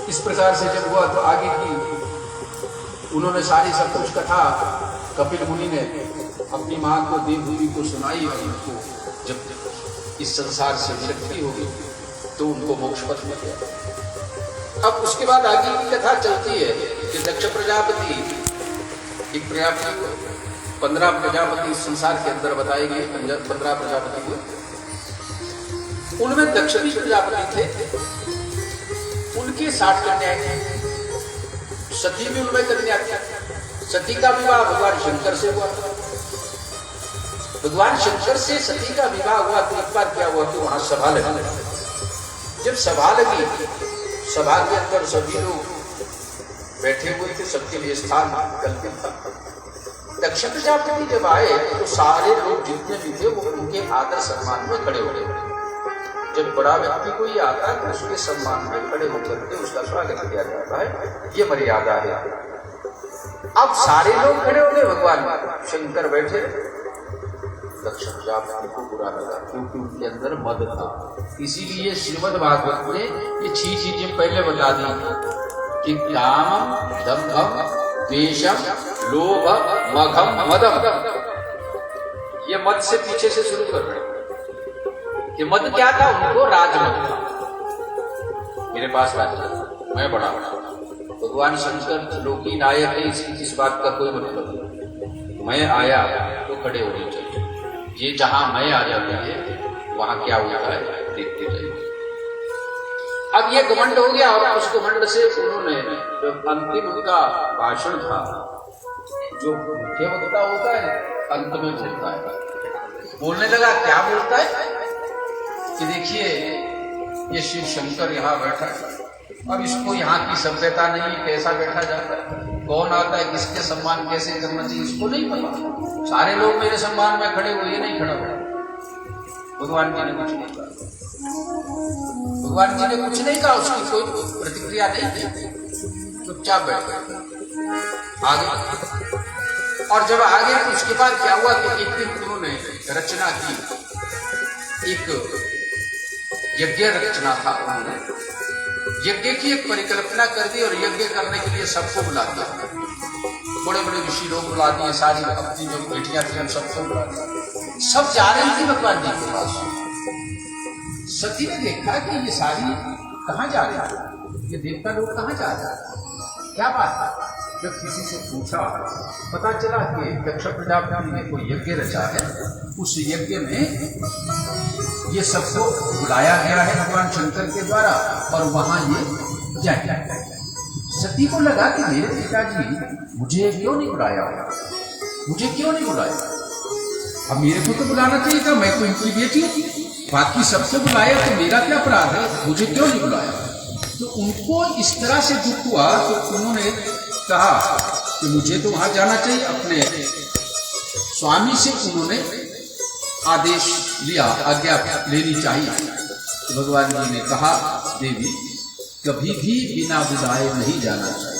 इस प्रकार से जब हुआ तो आगे की उन्होंने सारी सब कुछ कथा कपिल मुनि ने अपनी माँ को देवहूति को सुनाई और उनको जब इस संसार से विरक्ति हो गई तो उनको मोक्ष पद मिल गया। अब उसके बाद आगे की कथा चलती है कि दक्ष प्रजापति एक प्रजापति 15 प्रजापति इस संसार के अंदर बताए गए 15 प्रजापति हुए। उनमें दक्ष भी प्रजापति थे, उनके 60 कन्याएं थी, सती भी उनमें कन्या थी। सती का विवाह भगवान शंकर से हुआ। भगवान शंकर से सती का विवाह हुआ तो एक बार क्या हुआ कि वहां सभा लगी। जब सभा लगी, सभा के अंदर सभी लोग बैठे हुए थे, सबके लिए स्थान कल्पित था। दक्ष प्रजापति जब आए तो सारे लोग जितने भी थे वो उनके आदर सम्मान में खड़े हो गए। जब बड़ा व्यक्ति कोई आता है तो उसके सम्मान में खड़े होकर के उसका स्वागत किया जाता है, ये मर्यादा है। अब सारे लोग खड़े हो गए, भगवान शंकर बैठे। दक्ष प्रजापति को बुरा लगा क्योंकि उनके अंदर मद था। इसीलिए श्रीमद् भागवत ने ये 6 चीजें पहले बता दी कि कामम, दम्भम, द्वेषम, लोभ, मघम, मदम। ये मद से पीछे से शुरू कर रहे हैं। ये मद क्या था? उनको राजमद था। मेरे पास राज, मैं बड़ा भगवान शंकर लोकी नायक है, इस बात का कोई मतलब नहीं। मैं आया तो खड़े होने चाहिए। ये जहां मैं आ जाते हैं वहां क्या होता है देखते जाइए। अब ये घमंड हो गया और उस घमंड से उन्होंने जो अंतिम उनका भाषण था, जो मुख्य वक्ता होता है अंत में बोलता है, बोलने लगा। क्या बोलता है कि देखिए ये शिव शंकर यहाँ बैठा है, अब इसको यहाँ की सभ्यता नहीं, कैसा बैठा जाता है, कौन आता है, किसके सम्मान कैसे करना चाहिए, इसको नहीं पता। सारे लोग मेरे सम्मान में खड़े हुए, ये नहीं खड़ा हुआ। भगवान जी ने कुछ नहीं कहा, भगवान जी ने कुछ नहीं कहा, उसकी कोई प्रतिक्रिया नहीं दी, चुपचाप बैठ गए आगे। और जब आगे तो उसके बाद क्या हुआ कि एक दिन उन्होंने रचना की, एक यज्ञ रचना था। उन्होंने यज्ञ की एक परिकल्पना कर दी और यज्ञ करने के लिए सबको बुला दिया। बड़े बड़े ऋषि लोग बुला दिए, सारी अपनी जो बेटियां थी सबको बुला दिया। सब जा रही थी भगवान जी के पास। सती ने देखा कि ये सारी कहाँ जा रही है, ये देवता लोग कहाँ जा रहे हैं, क्या बात है। जब किसी से पूछा, पता चला कि दक्ष प्रजापति ने कोई यज्ञ रचा है, उस यज्ञ में ये सबको बुलाया गया है भगवान शंकर के द्वारा और वहां ये जाए। सती को लगा कि मेरे पिताजी मुझे क्यों नहीं बुलाया, मुझे क्यों नहीं बुलाया, अब मेरे को तो बुलाना चाहिए था, मैं तो इनकी बेटी थी, बाकी सबसे बुलाया तो मेरा क्या अपराध है, मुझे क्यों नहीं बुलाया। तो उनको इस तरह से दुख हुआ तो उन्होंने कहा कि मुझे तो वहां जाना चाहिए। अपने स्वामी से उन्होंने आदेश लिया, आज्ञा लेनी चाहिए। तो भगवान जी ने कहा, देवी कभी भी बिना बुलाए नहीं जाना चाहिए।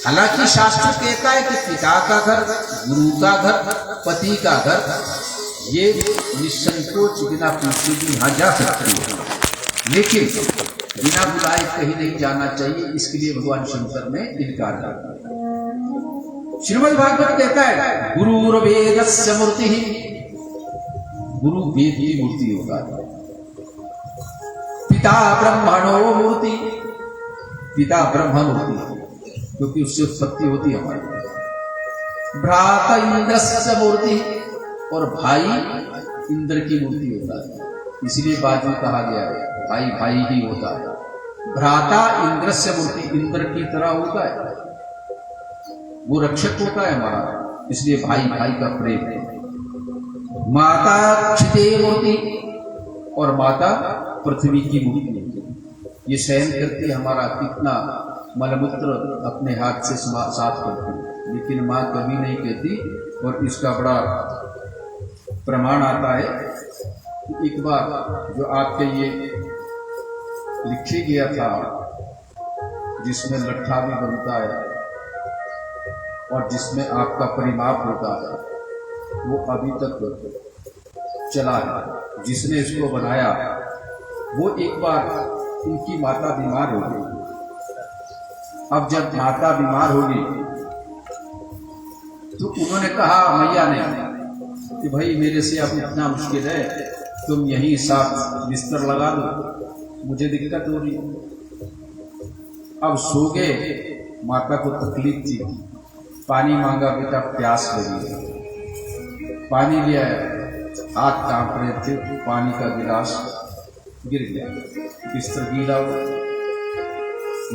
हालांकि शास्त्र कहता है कि पिता का घर, गुरु का घर, पति का घर, ये निसंकोच बिना पूछे भी यहाँ जा सकते हैं, लेकिन बिना बुलाए कहीं नहीं जाना चाहिए। इसके लिए भगवान शंकर ने इनकार कर दिया। श्रीमद् भागवत कहता है, गुरु वेदस्य मूर्ति, गुरु वेद की मूर्ति होता है। पिता ब्रह्मणो मूर्ति, पिता ब्रह्म मूर्ति क्योंकि उससे उत्पत्ति होती है हमारी। भ्राता इंद्रस्य मूर्ति, और भाई इंद्र की मूर्ति होता है, इसलिए बाद में कहा गया है भाई भाई ही होता है। भ्राता इंद्रस्य मूर्ति, इंद्र की तरह होता है, वो रक्षक होता है हमारा, इसलिए भाई भाई का प्रेम है। माता क्षिते मूर्ति, और माता पृथ्वी की मूर्ति, ये सहन करती हमारा कितना मलमूत्र अपने हाथ से साफ करती, लेकिन माँ कभी नहीं कहती। और इसका बड़ा प्रमाण आता है कि एक बार जो आपके ये लिखे गया था, जिसमें लट्ठा भी बनता है और जिसमें आपका परिमाप होता है, वो अभी तक चला है। जिसने इसको बनाया वो एक बार उनकी माता बीमार हो गई। अब जब माता बीमार हो गई तो उन्होंने कहा मैया ने कि भाई मेरे से अब इतना मुश्किल है, तुम यहीं साफ बिस्तर लगा दो, मुझे दिक्कत हो रही है। अब सो गए। माता को तकलीफ थी, पानी मांगा, बेटा प्यास लगी है। पानी लिया, हाथ कांप रहे थे, पानी का गिलास गिर गया, बिस्तर गीला हुआ।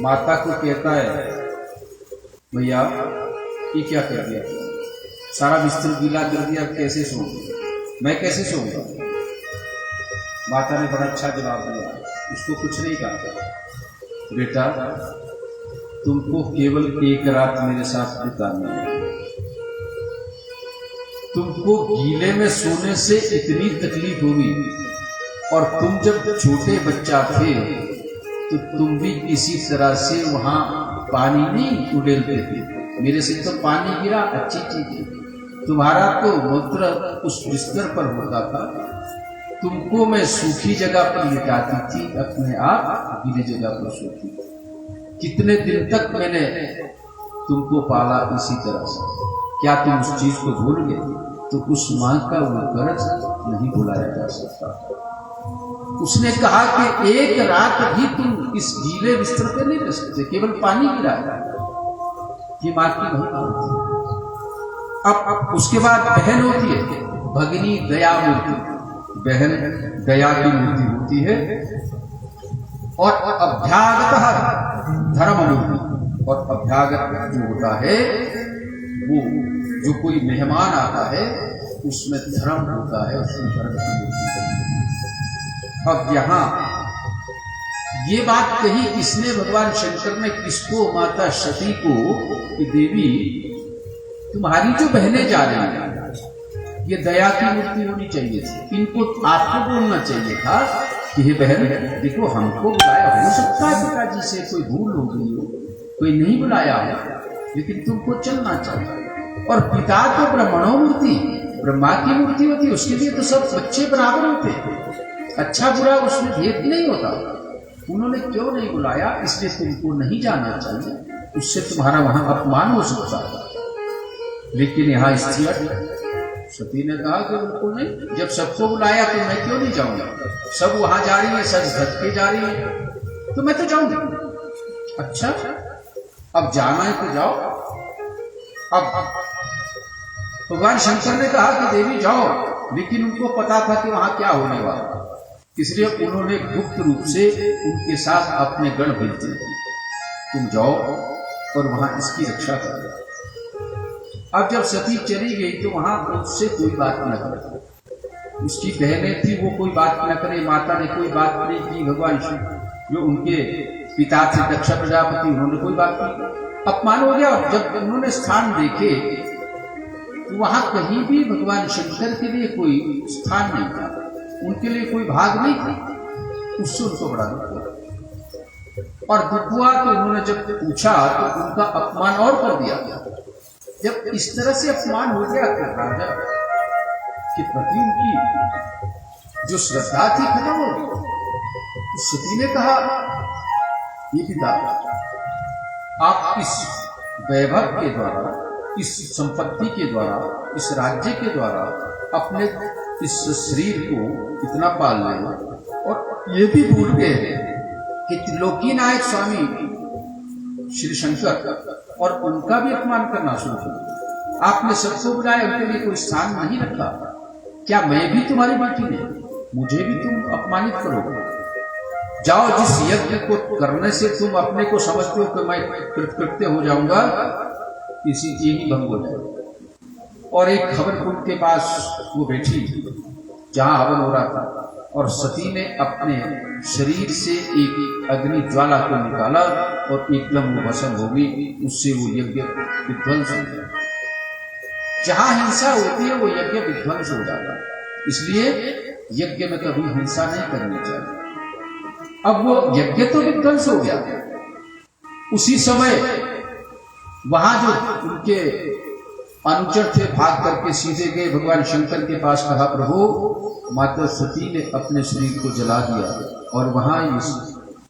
माता को कहता है भैया ये क्या कर दिया, सारा बिस्तर गीला कर दिया, कैसे सोऊंगा, मैं कैसे सोऊंगा। माता ने बड़ा अच्छा जवाब दिया, उसको कुछ नहीं कहा, बेटा तुमको केवल एक रात मेरे साथ बितानी है। तुमको गीले में सोने से इतनी तकलीफ होगी, और तुम जब छोटे बच्चा थे तो तुम भी इसी तरह से वहां पानी नहीं उड़ेलते थे। मेरे से तो पानी गिरा, अच्छी चीज थी। तुम्हारा तो मूत्र उस बिस्तर पर होता था, तुमको मैं सूखी जगह पर लिटाती थी, अपने आप गीली जगह पर सोती थी। कितने दिन तक मैंने तुमको पाला इसी तरह से, क्या तुम उस चीज को भूल गए? तो उस मां का वो कर्ज नहीं भुलाया जा सकता। उसने कहा कि एक रात भी तुम इस गीले बिस्तर पे नहीं रह सकते, केवल पानी गिराया। ये मां की भक्ति। अब उसके बाद बहन होती है भगिनी दया मूर्ति, बहन दया की मूर्ति होती है, और अभ्यागत धर्म मूर्ति। और अभ्यागत जो होता है वो जो कोई मेहमान आता है उसमें धर्म होता है, उसमें धर्म की मूर्ति। अब यहां ये बात कही किसने, भगवान शंकर ने किसको, माता सती को, कि देवी तुम्हारी जो बहनें जा रही हैं ये दया की मूर्ति होनी चाहिए थी, इनको आपको बोलना चाहिए था कि हे बहन देखो हमको बुलाया, हो सकता है पिताजी से कोई भूल हो गई हो, कोई नहीं बुलाया हो, लेकिन तुमको चलना चाहिए। और पिता तो ब्रह्मणो मूर्ति, ब्रह्मा की मूर्ति होती है, उसके लिए तो सब बच्चे बराबर होते हैं, अच्छा बुरा उसमें भेद नहीं होता। उन्होंने क्यों नहीं बुलाया, इसलिए तुमको नहीं जाना चाहिए, उससे तुम्हारा वहां अपमान हो सकता है। लेकिन यहाँ स्थिर सती ने कहा कि बिल्कुल नहीं, जब सबको बुलाया तो मैं क्यों नहीं जाऊंगा, सब वहां जा रही है, सज धज के जा रही है, तो मैं तो जाऊंगी। अच्छा अब जाना है तो जाओ। अब भगवान शंकर ने कहा कि देवी जाओ, लेकिन उनको पता था कि वहां क्या होने वाला, इसलिए उन्होंने गुप्त रूप से उनके साथ अपने गण भेज दिए, तुम जाओ और वहां इसकी रक्षा करो। अब जब सती चली गई तो वहां उससे कोई बात न करे, उसकी बहनें थी वो कोई बात न करे, माता ने कोई बात नहीं की, भगवान शिव जो उनके पिता थे दक्ष प्रजापति उन्होंने कोई बात नहीं, अपमान हो गया। और जब उन्होंने स्थान देखे तो वहां कहीं भी भगवान शंकर के लिए कोई स्थान नहीं था, उनके लिए कोई भाग नहीं था, उससे उनको बड़ा दुख हुआ। और दुख हुआ तो उन्होंने जब पूछा तो उनका अपमान और कर दिया। जब इस तरह से अपमान हो गया तो राजा के प्रति उनकी जो श्रद्धा थी खत्म हो गई। सती ने कहा ये पिता आप इस वैभव के द्वारा, इस संपत्ति के द्वारा, इस राज्य के द्वारा अपने इस शरीर को इतना पाल रहे, और ये भी भूल गए कि त्रिलोकी नायक स्वामी श्री शंकर और उनका भी अपमान करना शुरू किया। आपने सबको बुलाया, उनके लिए कोई स्थान नहीं रखा। क्या मैं भी तुम्हारी बेटी नहीं, मुझे भी तुम अपमानित करोगे? जाओ, जिस यज्ञ को करने से तुम अपने को समझते हो कि मैं कृत्य हो जाऊंगा, इसी यही भंग हो जाएगा। और एक हवन कुंड के पास वो बैठी जहां हवन हो रहा था, और सती ने अपने शरीर से एक अग्नि ज्वाला को निकाला और एकदम वो भस्म हो गई, उससे वो यज्ञ विध्वंस हो गया। जहां हिंसा होती है वो यज्ञ विध्वंस हो जाता है, इसलिए यज्ञ में कभी हिंसा नहीं करनी चाहिए। अब वो यज्ञ तो विध्वंस हो गया, उसी समय वहां जो उनके अनुचर थे भाग करके सीधे गए भगवान शंकर के पास, कहा प्रभु माता सती ने अपने शरीर को जला दिया और वहां इस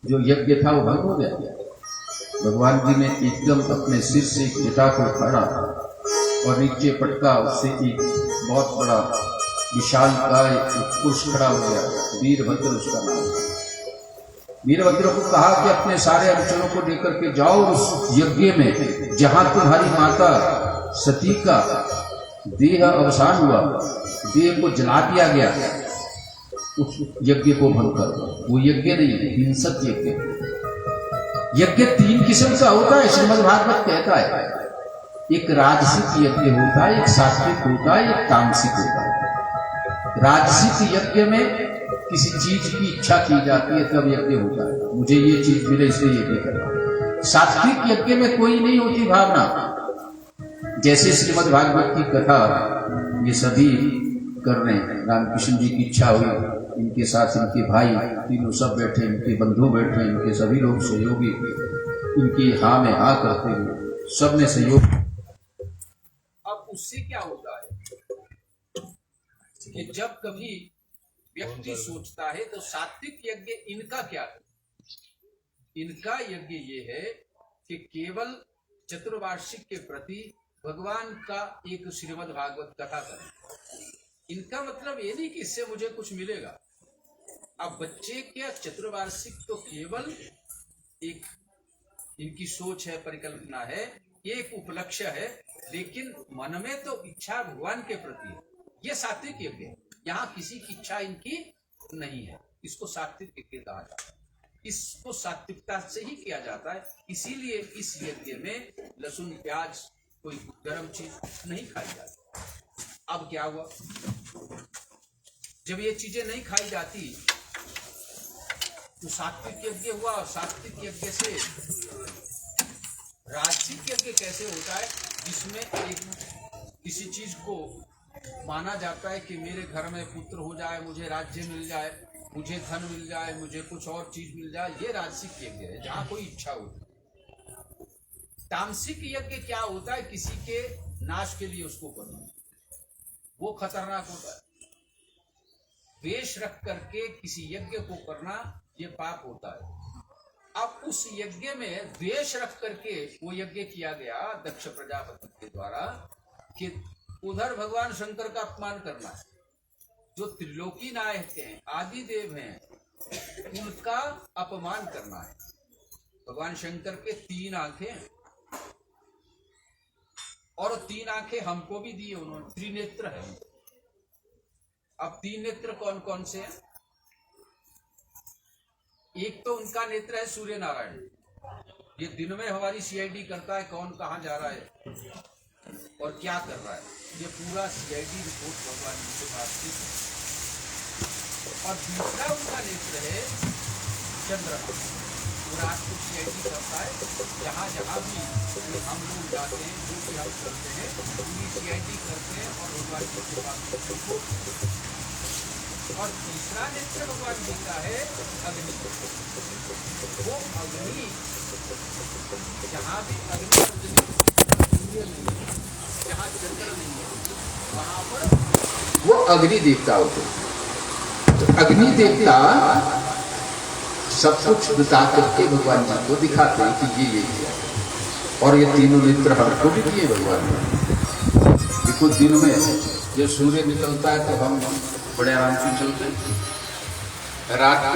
जो यज्ञ था वो भंग हो गया। भगवान जी ने एकदम अपने सिर से एक जटा को उठाया और नीचे पटका, उससे एक बहुत बड़ा विशाल काय पुरुष खड़ा हो गया, वीरभद्र उसका नाम। वीरभद्र को कहा कि अपने सारे अनुचरों को लेकर के जाओ उस यज्ञ में जहां तुम्हारी माता सती का देह अवसान हुआ, देह को जला दिया गया, उस यज्ञ को भंग करो। वो यज्ञ नहीं है, हिंसक यज्ञ। यज्ञ 3 किस्म का होता है, श्रीमद् भागवत कहता है। एक राजसिक यज्ञ होता है, एक सात्विक होता है, एक तामसिक होता है। राजसिक यज्ञ में किसी चीज की इच्छा की जाती है तब यज्ञ होता है, मुझे ये चीज मिले इसलिए यज्ञ करना। सात्विक यज्ञ में कोई नहीं होती भावना। जैसे श्रीमद् भागवत की कथा ये सभी कर रहे हैं, रामकृष्ण जी की इच्छा हुई, इनके साथ इनके भाई तीनों सब बैठे, इनके बंधु बैठे, इनके सभी लोग सहयोगी, इनकी हाँ में हाँ करते हुए सब ने सहयोग। अब उससे क्या होता है कि जब कभी व्यक्ति सोचता है तो सात्विक यज्ञ इनका क्या है? इनका यज्ञ ये है कि केवल चतुर्वार्षिक के प्रति भगवान का एक श्रीमद् भागवत कथा करें। इनका मतलब ये नहीं कि इससे मुझे कुछ मिलेगा। अब बच्चे के चतुर्वार्षिक तो केवल एक इनकी सोच है, परिकल्पना है, एक उपलक्ष्य है, लेकिन मन में तो इच्छा भगवान के प्रति है। ये सात्विक यज्ञ है। यहाँ किसी की इच्छा इनकी नहीं है, इसको सात्विक यज्ञ कहा जाता है। इसको सात्विकता से ही किया जाता है। इसीलिए इस यज्ञ में लहसुन प्याज कोई गर्म चीज नहीं खाई जाती। अब क्या हुआ, जब ये चीजें नहीं खाई जाती तो सात्विक यज्ञ हुआ, और सात्विक यज्ञ से राजसिक यज्ञ कैसे होता है, जिसमें एक किसी चीज को माना जाता है कि मेरे घर में पुत्र हो जाए, मुझे राज्य मिल जाए, मुझे धन मिल जाए, मुझे कुछ और चीज मिल जाए, ये राजसिक यज्ञ है जहां कोई इच्छा होती है। तामसिक यज्ञ क्या होता है, किसी के नाश के लिए उसको करना, वो खतरनाक होता है। द्वेष रख करके किसी यज्ञ को करना ये पाप होता है। अब उस यज्ञ में द्वेष रख करके वो यज्ञ किया गया दक्ष प्रजापति के द्वारा कि उधर भगवान शंकर का अपमान करना है, जो त्रिलोकी नायक हैं, आदि देव हैं, उनका अपमान करना है। भगवान शंकर के 3 आंखें और 3 आंखें हमको भी दी उन्होंने, त्रिनेत्र है। अब 3 नेत्र कौन कौन से हैं? एक तो उनका नेत्र है सूर्य नारायण, ये दिन में हमारी सीआईडी करता है कौन कहां जा रहा है और क्या कर रहा है, ये पूरा सीआईडी रिपोर्ट भगवान जी से बात की। और दूसरा उनका नेत्र है चंद्रमा, वो रात को सीआईडी करता है, जहां जहां भी हम लोग जाते हैं, जो भी हम करते हैं, पूरी सीआईडी करते हैं और भगवान जी के पास। और तीसरा नेत्र भगवान जी का है अग्नि। वो अग्नि जहां भी अग्नि सूर्य नहीं है, जहां चंद्र नहीं है, वहां पर वो अग्नि देवता होते। तो अग्नि देवता सब कुछ बता करके भगवान जी को दिखाते हैं कि ये किया, और ये तीनों नेत्र हमको भी दिए भगवान ने। देखो दिन में जब सूर्य निकलता है तो हम बड़े आराम से चलते हैं, रात को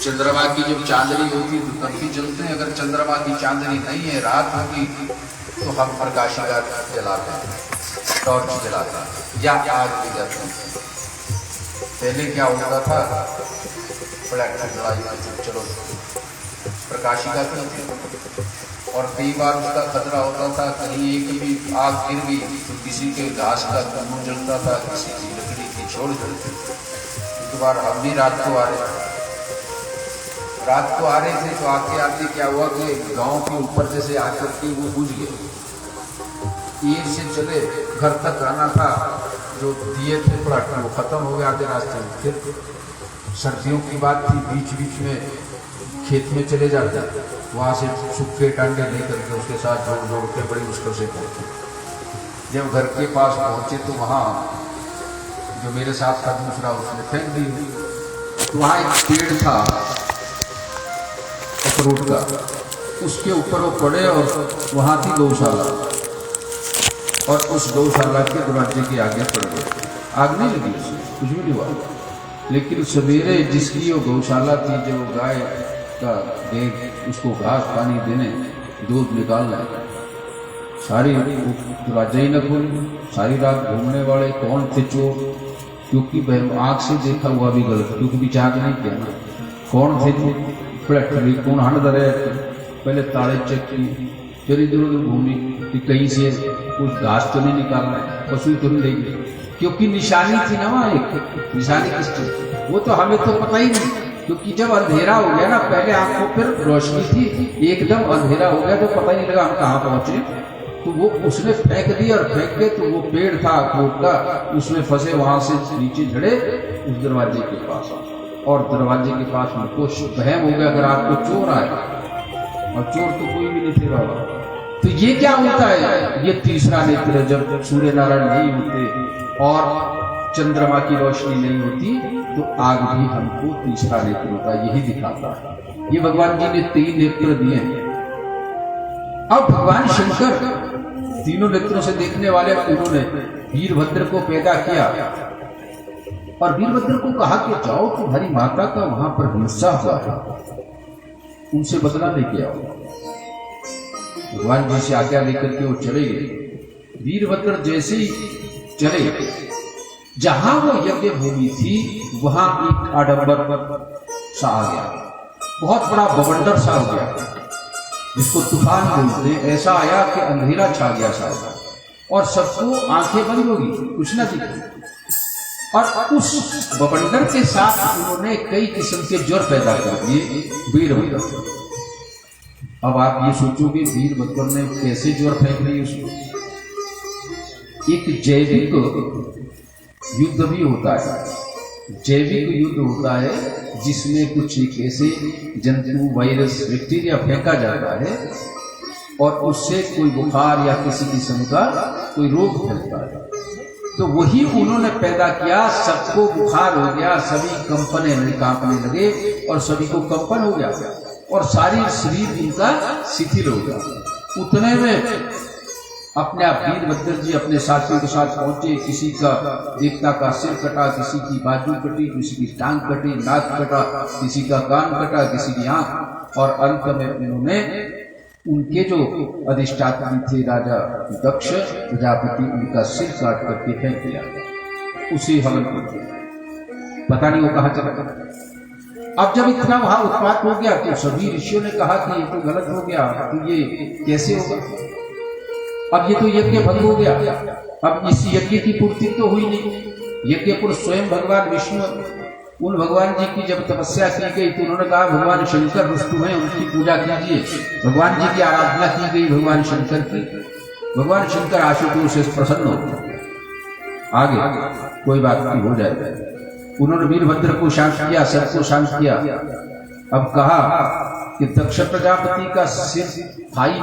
चंद्रमा की जब चांदनी होती है तो तब भी चलते हैं। अगर चंद्रमा की चांदनी नहीं है, रात होगी, तो हम प्रकाशिका जलाते हैं, टॉर्च जलाते हैं या आग भी जाते हैं। पहले क्या होता था, बड़ा लड़ाई, चलो प्रकाशिका करते, और कई बार उसका खतरा होता था कहीं एक भी आग गिर गई तो किसी के घास का तनु जलता था, किसी की लकड़ी की छोड़ जलती। एक बार हम भी रात को आ रहे थे तो आते आते क्या हुआ कि गांव के ऊपर जैसे आकर के वो बुझ गए। ईर से चले, घर तक आना था, जो दिए थे थोड़ा वो खत्म हो गया आधे रास्ते में। फिर सर्दियों की बात थी, बीच बीच में खेत में चले जाते, वहाँ से सूखे टांगे लेकर के उसके साथ जोड़ जोड़ के बड़ी मुश्किल से पहुँचे। जब घर के पास पहुँचे तो वहाँ जो मेरे साथ था दूसरा, उसने फेंक दी। तो वहाँ एक पेड़ था, अखरोट का, उसके ऊपर वो पड़े और वहाँ थी गौशाला, और उस गौशाला के दरवाजे के आगे पड़ गए। आग नहीं लगी उसे, कुछ भी नहीं हुआ, लेकिन सवेरे जिसकी वो गौशाला थी, जो गाय का देख उसको घास पानी देने, दूध निकालना, सारी दरवाजा ही न खोल, सारी रात घूमने वाले कौन थे चोर, क्योंकि आँख से देखा हुआ भी गलत, क्योंकि विचार नहीं किया ना, कौन थे जो प्लेटफॉर्म कौन हट रहे, पहले ताले चेक की, फिर इधर उधर घूमी कि कहीं से कुछ घास तो नहीं निकालना है, पशु तो नहीं लेंगे, क्योंकि निशानी थी ना वहाँ, एक निशानी किस चीज, वो तो हमें तो पता ही नहीं, क्योंकि जब अंधेरा हो गया ना, पहले आंखों पर रोशनी थी, एकदम अंधेरा हो गया तो पता ही नहीं लगा हम कहाँ पहुंचे, तो वो उसने फेंक दिया, और फेंक के तो वो पेड़ था अखरोट का, उसमें फंसे, वहां से नीचे झड़े उस दरवाजे के पास, और दरवाजे के पास उनको वहम हो गया अगर आपको चोर आए, और चोर तो कोई भी नहीं थे बाबा। तो ये क्या होता है, ये तीसरा नेत्र, जब सूर्य नारायण नहीं होते और चंद्रमा की रोशनी नहीं होती, तो आग भी हमको तीसरा नेत्र होता है, यही दिखाता है। ये भगवान जी ने 3 नेत्र दिए हैं। अब भगवान शंकर तीनों नेत्रों से देखने वाले, उन्होंने वीरभद्र को पैदा किया, और वीरभद्र को कहा कि जाओ तुम्हारी माता का वहां पर हिंसा हुआ है, उनसे बदला लेके आओ। भगवान जी से आज्ञा लेकर के वो चले गए। वीरभद्र जैसे ही चले, जहां वो यज्ञ भूमि थी वहां एक आडंबर सा आ गया, बहुत बड़ा बवंडर सा हो गया, जिसको तूफान बोलते, ऐसा आया कि अंधेरा छा गया सारा, और सबको आंखें बंद होगी, कुछ ना दिखे, और उस बवंडर के साथ उन्होंने कई किस्म के ज्वर पैदा कर दिए वीरभद्र। अब आप ये सोचोगे वीरभद्र ने कैसे ज्वर फेंक ली उसको। एक जैविक युद्ध भी होता है, जैविक युद्ध होता है जिसमें कुछ एक ऐसे जंतु, वायरस, बैक्टीरिया फेंका जाता है और उससे कोई बुखार या किसी किस्म का कोई रोग फैलता है। तो वही उन्होंने पैदा किया, सबको बुखार हो गया, सभी कंपने कांपने लगे और सभी को कंपन हो गया और सारी शरीर इनका शिथिल हो गया। उतने में अपने आप वीरभद्र जी अपने साथियों के साथ पहुंचे। किसी का देवता का सिर कटा, किसी की बाजू कटी, किसी की टांग कटी, नाक कटा, किसी का कान कटा, किसी की आंख, और अंत में उन्होंने उनके जो अधिष्ठात्री थे राजा दक्ष प्रजापति, उनका सिर काट करके फेंक दिया, उसे हवन कर दिया। पता नहीं वो कहाँ चला गया। अब जब इतना वहां उत्पात हो गया तो सभी ऋषियों ने कहा कि ये तो गलत हो गया, तो ये कैसे होगा, अब ये तो यज्ञ भंग हो गया, अब इस यज्ञ की पूर्ति तो हुई नहीं। यज्ञ पुरुष स्वयं भगवान विष्णु, उन भगवान जी की जब तपस्या की गई तो उन्होंने कहा भगवान शंकर रुष्टु हैं, उनकी पूजा कीजिए। भगवान जी की आराधना की गई, भगवान शंकर की। भगवान शंकर आशुतोष से प्रसन्न हो गए, आगे कोई बात नहीं, हो जाएगा। उन्होंने वीरभद्र को शांत किया, सबको शांत किया। अब कहा कि दक्ष प्रजापति का सिर थाई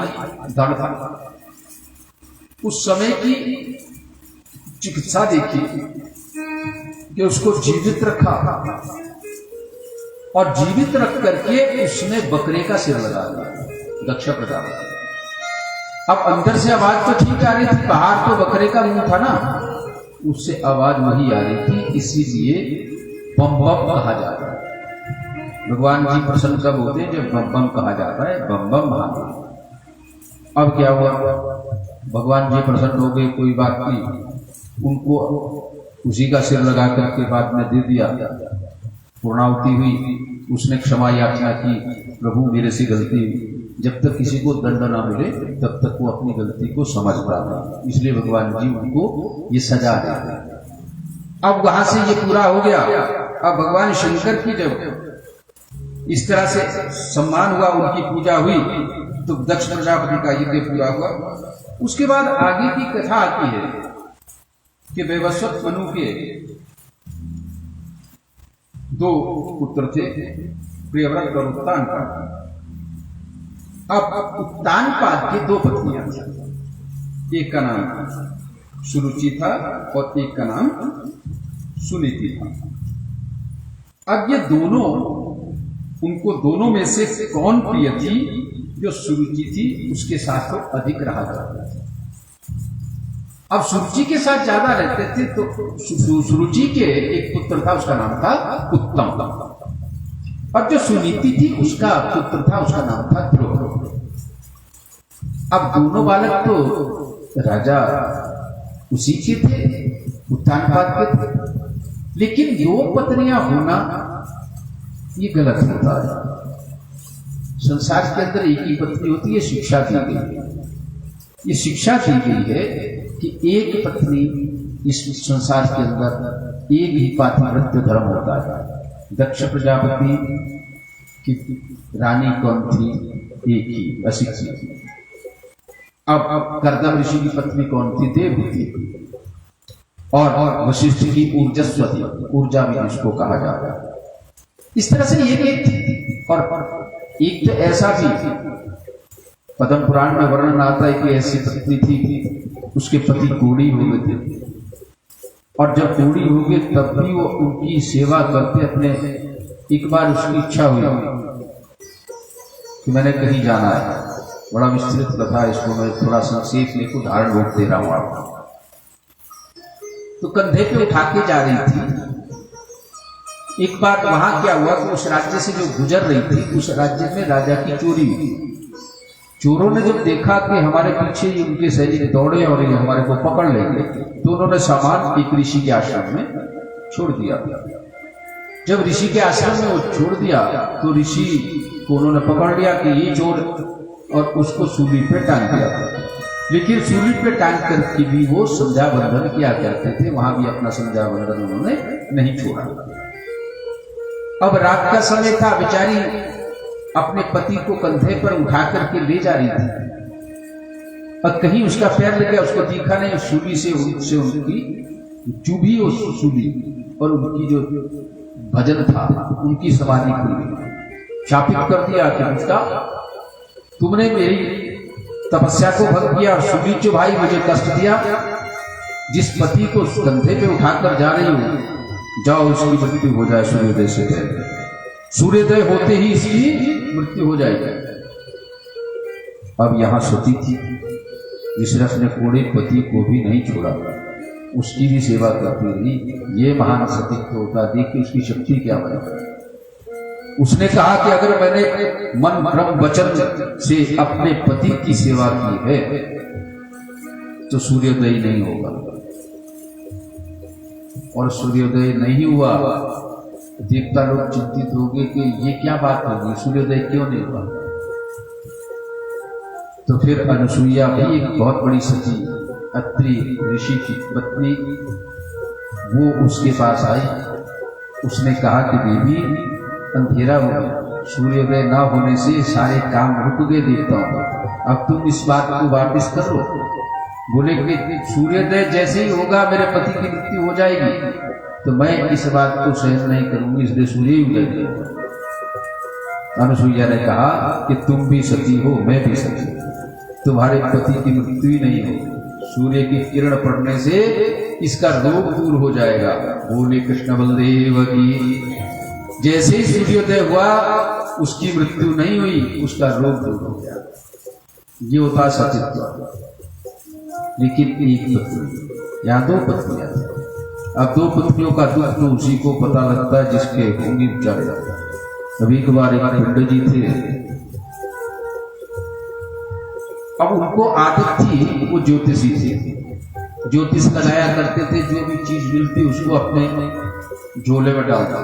धड़ था। उस समय की चिकित्सा देखी कि उसको जीवित रखा और जीवित रख करके उसने बकरे का सिर लगा दिया दक्ष प्रजापति। अब अंदर से आवाज तो ठीक आ रही थी, बाहर तो बकरे का मुंह था ना, उससे आवाज वही आ रही थी, इसीलिए बम बम कहा जाता है। भगवान जी प्रसन्न कब होते हैं, जब बम बम कहा जाता है, बम बम महादेव। अब क्या हुआ, भगवान जी प्रसन्न हो गए, कोई बात नहीं, उनको उसी का सिर लगा करके बाद में दे दिया। पूर्णाहुति हुई, उसने क्षमा याचना की, प्रभु मेरे से गलती हुई। जब तक किसी को दंड ना मिले तब तक वो अपनी गलती को समझता नहीं, इसलिए भगवान जी उनको ये सजा देते हैं। अब वहां से ये पूरा हो गया। अब भगवान शंकर की जब इस तरह से सम्मान हुआ, उनकी पूजा हुई, तो दक्ष प्रजापति का यज्ञ पूरा हुआ। उसके बाद आगे की कथा आती है कि वैवस्वत मनु के 2 पुत्र थे, प्रियव्रत और उत्तानपाद। अब उत्तानपाद की 2 पत्नियां थी, एक का नाम सुरुचि था और एक का नाम सुनीति था। अब ये दोनों उनको दोनों में से कौन प्रिय थी? जो सुरुचि थी उसके साथ तो अधिक रहा करता था। अब सुरुचि के साथ ज्यादा रहते थे तो सुरुचि के एक पुत्र था, उसका नाम था उत्तम, और जो सुनीति थी उसका पुत्र था, उसका नाम था ध्रुव। अब दोनों बालक तो राजा उसी के थे, उत्तानपाद के थे, लेकिन दो पत्नियां होना ये गलत होता है। संसार के अंदर एक ही पत्नी होती है, शिक्षा दी गई है। ये शिक्षा दी गई है कि एक पत्नी इस संसार के अंदर एक ही पातिव्रत्य धर्म होता है। दक्ष प्रजापति की रानी कौन थी? एक ही, अशिक्षित थी। अब कर्दम ऋषि की पत्नी कौन थी? देवहूति। और वशिष्ठ की ऊर्जस्वती, ऊर्जा भी जिसको कहा जाता है। इस तरह से एक थी। और एक तो ऐसा भी पद्म पुराण में वर्णन आता है कि ऐसी पत्नी थी, उसके पति कोढ़ी हो गए थे, और जब कोढ़ी हो गए तब भी वो उनकी सेवा करते अपने। एक बार उसकी इच्छा हुई कि मैंने कहीं जाना है, बड़ा विस्तृत कथा, इसको मैं थोड़ा संक्षेप में उदाहरण रूप दे रहा हूं आपको। तो कंधे पे उठा के जा रही थी। एक बार वहां क्या हुआ कि उस राज्य से जो गुजर रही थी, उस राज्य में राजा की चोरी हुई। चोरों ने जब देखा कि हमारे पीछे ही उनके सैनिक दौड़े और ये हमारे को पकड़ लेंगे, तो उन्होंने सामान एक ऋषि के आश्रम में छोड़ दिया। जब ऋषि के आश्रम में वो छोड़ दिया तो ऋषि को उन्होंने पकड़ लिया कि ये चोर, और उसको सूली पे टांग दिया। लेकिन सूली पे टांग करके भी वो संध्या बंधन किया करते थे, वहां भी अपना संध्या बंधन उन्होंने नहीं छोड़ा। अब रात का समय था, बेचारी अपने पति को कंधे पर उठा करके ले जा रही थी, और कहीं उसका पैर लग गया, उसको दिखा नहीं, सूली से उनकी चुभी उस सूली, और उनकी जो भजन था उनकी समाधि खुल गई। शापित कर दिया कि उसका तुमने मेरी तपस्या को भंग किया और सूली चुभाई, मुझे कष्ट दिया। जिस पति को कंधे पे उठाकर जा रही हूं, जाओ उसकी मृत्यु हो जाए सूर्योदय से पहले। सूर्योदय होते ही इसकी मृत्यु हो जाएगी। अब यहां सती थी, विश्रस ने कोड़े पति को भी नहीं छोड़ा, उसकी भी सेवा करती रही। ये महान सतीत्व होता, देखिए उसकी शक्ति क्या बनी। उसने कहा कि अगर मैंने मन ब्रह्म वचन से अपने पति की सेवा की है तो सूर्योदय नहीं होगा, और सूर्योदय नहीं हुआ, देवता लोग चिंतित हो गए कि ये क्या बात होगी, सूर्योदय क्यों नहीं हुआ। तो फिर अनुसुईया भी एक बहुत बड़ी सती, अत्रि ऋषि की पत्नी, वो उसके पास आई। उसने कहा कि देवी अंधेरा हो गया, सूर्योदय ना होने से सारे काम रुक गए देवताओं, अब तुम इस बात को वापिस कर लो। बोले कि सूर्योदय जैसे ही होगा मेरे पति की मृत्यु हो जाएगी, तो मैं इस बात को सहन नहीं करूंगी, इसलिए सूर्य उदय। अनुसुईया ने कहा कि तुम भी सती हो, मैं भी सती, तुम्हारे पति की मृत्यु ही नहीं होगी, सूर्य की किरण पड़ने से इसका रोग दूर हो जाएगा। बोले कृष्ण बलदेव की। जैसे ही सूर्योदय हुआ उसकी मृत्यु नहीं हुई, उसका रोग दूर हो गया। ये होता सतीत्व। लेकिन एक पत्नी या दो पत्नियां थी। अब दो पत्नियों का दुख तो उसी को पता लगता है जिसके होंगी बेचारे। कभी कभार एक पंडित जी थे, अब उनको आदत थी, वो ज्योतिषी थे, ज्योतिष लगाया करते थे, जो भी चीज मिलती उसको अपने झोले में डालता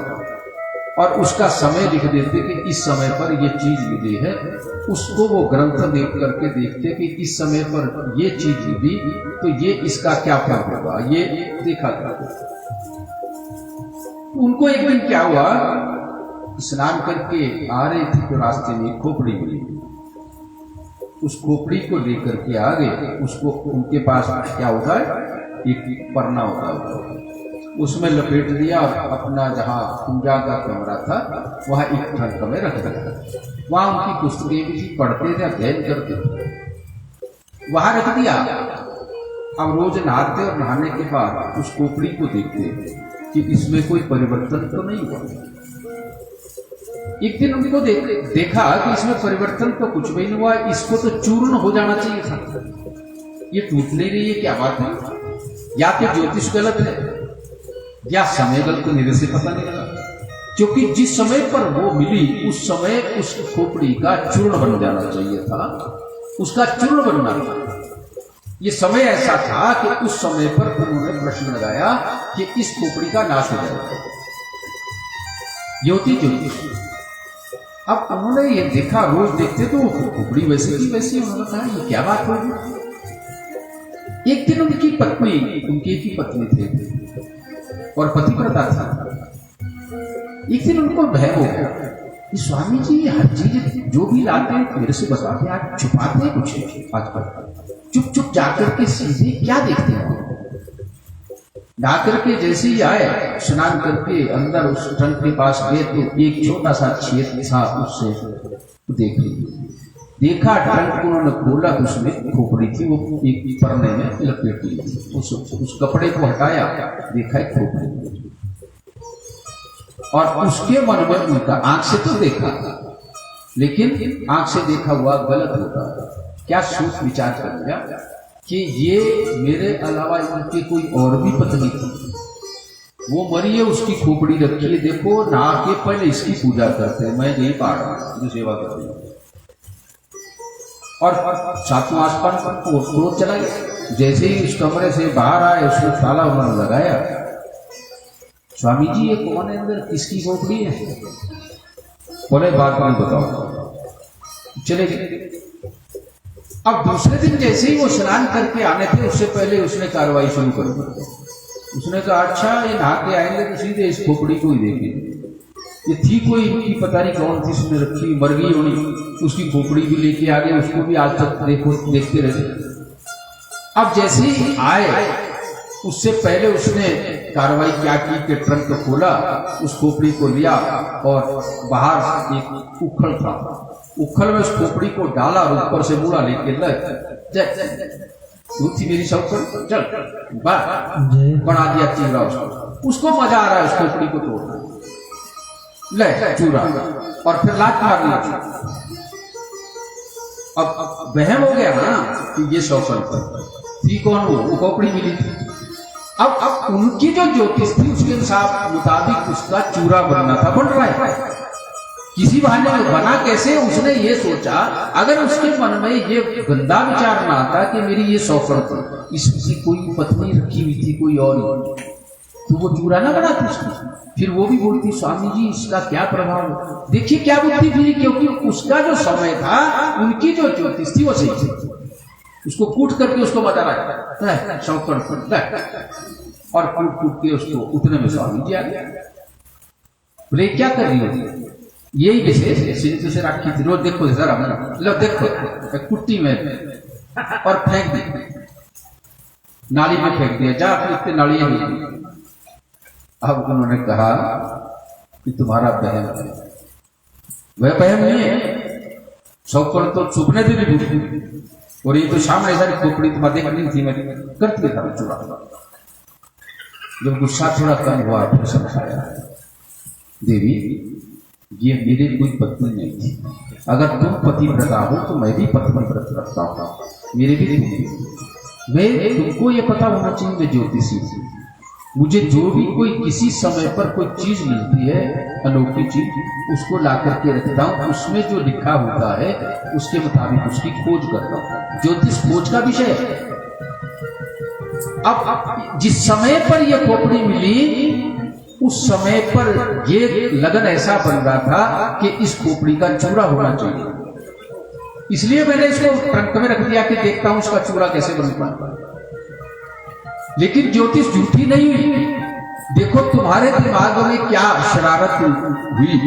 और उसका समय लिख देते कि इस समय पर ये चीज मिली है। उसको वो ग्रंथ देख करके देखते कि इस समय पर ये चीज मिली तो ये इसका क्या फल होगा, ये देखा करते। उनको एक दिन क्या हुआ, स्नान करके आ रहे थे तो रास्ते में खोपड़ी मिली। उस खोपड़ी को लेकर के आ गए। उसको उनके पास क्या होता है, एक परना होता है, उसमें लपेट दिया और अपना जहां पूजा का कमरा था वहां एक ट्रंक में रख दिया। वहां उनकी पुस्तकें भी पढ़ते थे, अध्ययन करते थे, वहां रख दिया। अब रोज नहाते और नहाने के बाद उस खोपड़ी को देखते कि इसमें कोई परिवर्तन तो नहीं हुआ। एक दिन उनको देखा कि इसमें परिवर्तन तो कुछ भी नहीं हुआ, इसको तो चूर्ण हो जाना चाहिए था, ये टूट नहीं रही है, क्या बात है? या तो ज्योतिष गलत है या समय गलत, मेरे से पता नहीं लगा। क्योंकि जिस समय पर वो मिली उस समय उस खोपड़ी का चूर्ण बन जाना चाहिए था, उसका चूर्ण बनना था। ये समय ऐसा था कि उस समय पर उन्होंने प्रश्न लगाया कि इस खोपड़ी का नाश हो जाएगा, ज्योतिष। अब उन्होंने ये देखा, रोज देखते तो खोपड़ी वैसी की वैसी, उन्होंने कहा ये क्या बात होगी। एक दिन उनकी पत्नी, उनकी ही पत्नी थे और पतिव्रता था, एक दिन उनको भय हो गया कि स्वामी जी हर चीज जो भी लाते हैं मेरे से बताते, आज छुपाते कुछ आजकल, चुप चुप जाकर के सीधे क्या देखते हैं। जाकर के जैसे ही आए, स्नान करके अंदर उस ट्रंक के पास गए तो एक छोटा सा छेद था, उससे देखा ट्रंक उन्होंने खोला तो उसमें खोपड़ी थी, वो एक परने में लपेटी थी। उस कपड़े को हटाया, देखा एक खोपड़ी, और उसके मन में उनका, आंख से तो देखा लेकिन आंख से देखा हुआ गलत होता है। क्या सोच विचार कर लिया कि ये मेरे अलावा इनकी कोई और भी पत्नी थी, वो मरी है, उसकी खोपड़ी रखी है, देखो नहा के पहले इसकी पूजा करते हैं, मैं यही पाठ जो सेवा कर रही हूँ। और सातों आसपास पर क्रोध चला गया। जैसे ही उस कमरे से बाहर आए, उसने ताला उन्होंने लगाया, स्वामी जी ये कौन है अंदर, किसकी खोपड़ी है? बोले बात नहीं बताओ, चले गए। अब दूसरे दिन जैसे ही वो स्नान करके आने थे, उससे पहले उसने कार्रवाई शुरू कर दी। उसने कहा अच्छा ये नहा के आएंगे तो सीधे इस खोपड़ी को ही देखेंगे, ये थी कोई इनकी पता नहीं कौन थी, उसने रखी, मर गई होनी, उसकी खोपड़ी भी लेके आ गए, उसको भी आज तक देखते रहे। अब जैसे ही आए उससे पहले उसने कार्रवाई क्या की कि ट्रंक खोला, उस खोपड़ी को लिया और बाहर एक उखल था, उखल में उस खोपड़ी को डाला और ऊपर से मुड़ा लेके तू थी मेरी सब चल बना दिया चूरा, उसको मजा आ रहा है उस खोपड़ी को तोड़ना, ले चूरा, और फिर लात मार लिया। अब वहम हो गया ना कि ये सौकल थी कौन, वो खोपड़ी मिली थी। अब उनकी जो ज्योतिष थी उसके मुताबिक उसका चूरा बनना था, बन रहा है, किसी बहाने में बना कैसे। उसने ये सोचा अगर उसके मन में ये गंदा विचार ना आता कि मेरी ये सौकड़ थी, इसकी कोई पत्नी रखी हुई थी कोई और, तो वो चूरा ना बनाती उसकी। फिर वो भी बोलती स्वामी जी इसका क्या प्रभाव, देखिए क्या बुद्धि थी, क्योंकि उसका जो समय था, उनकी जो ज्योतिष थी वो सही थी, उसको कूट करके उसको बता रहा सौकड़ और कूट के उसको उतने में स्वामी जी आ गया। बोले क्या कर रही हो, यही विशेष सिंधु से रखी थी, रोज देखो जरा, लो देखो कुट्टी में, और फेंक दी नाली में, फेंक दिया, जा अपनी नालियां में। अब उन्होंने कहा कि तुम्हारा बहम है, वह बहम नहीं है, सौकड़ तो चुभने देनी बुद्धि, और ये तो सामने सारी खोपड़ी तुम्हारे देखनी थी, मैं करती था चुरा। जब गुस्सा थोड़ा कम हुआ फिर समझाया, देवी ये मेरी कोई पत्नी नहीं थी, अगर तुम पतिव्रता हो तो मैं भी पतिव्रत रखता हूँ, मेरे भी मैं तुमको ये पता होना चाहिए मैं ज्योतिषी थी, मुझे जो भी कोई किसी समय पर कोई चीज मिलती है अनोखी चीज, उसको ला करके रखता हूँ, उसमें जो लिखा होता है उसके मुताबिक उसकी खोज करता हूँ, ज्योतिष खोज का विषय है। अब जिस समय पर यह खोपड़ी मिली उस समय पर ये लगन ऐसा बन रहा था कि इस खोपड़ी का चूरा होना चाहिए, इसलिए मैंने इसको ट्रंक में रख दिया कि देखता हूं उसका चूरा कैसे बनता है। लेकिन ज्योतिष झूठी नहीं हुई, देखो तुम्हारे दिमाग में क्या शरारत हुई,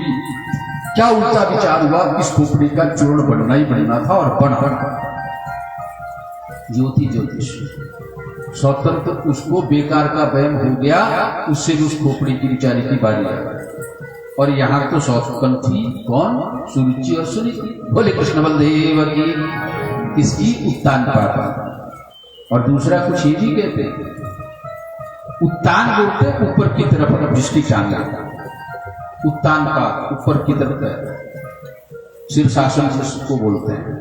क्या उल्टा विचार हुआ, इस खोपड़ी का चूर्ण बनना ही बनना था और बना। ज्योतिष स्वतंत्र उसको बेकार का वहम हो गया, उससे भी उस खोपड़ी की बेचारी की बारी आई। और यहाँ तो सौकन थी कौन, सुरुचि और सुनीति। बोले कृष्ण बलदेव की, किसकी, उत्तान पापा। और दूसरा कुछ ही भी कहते, उत्तान बोलते ऊपर की तरफ जिसकी टांग, उत्तान का ऊपर की तरफ है, शीर्षासन जिसको बोलते हैं।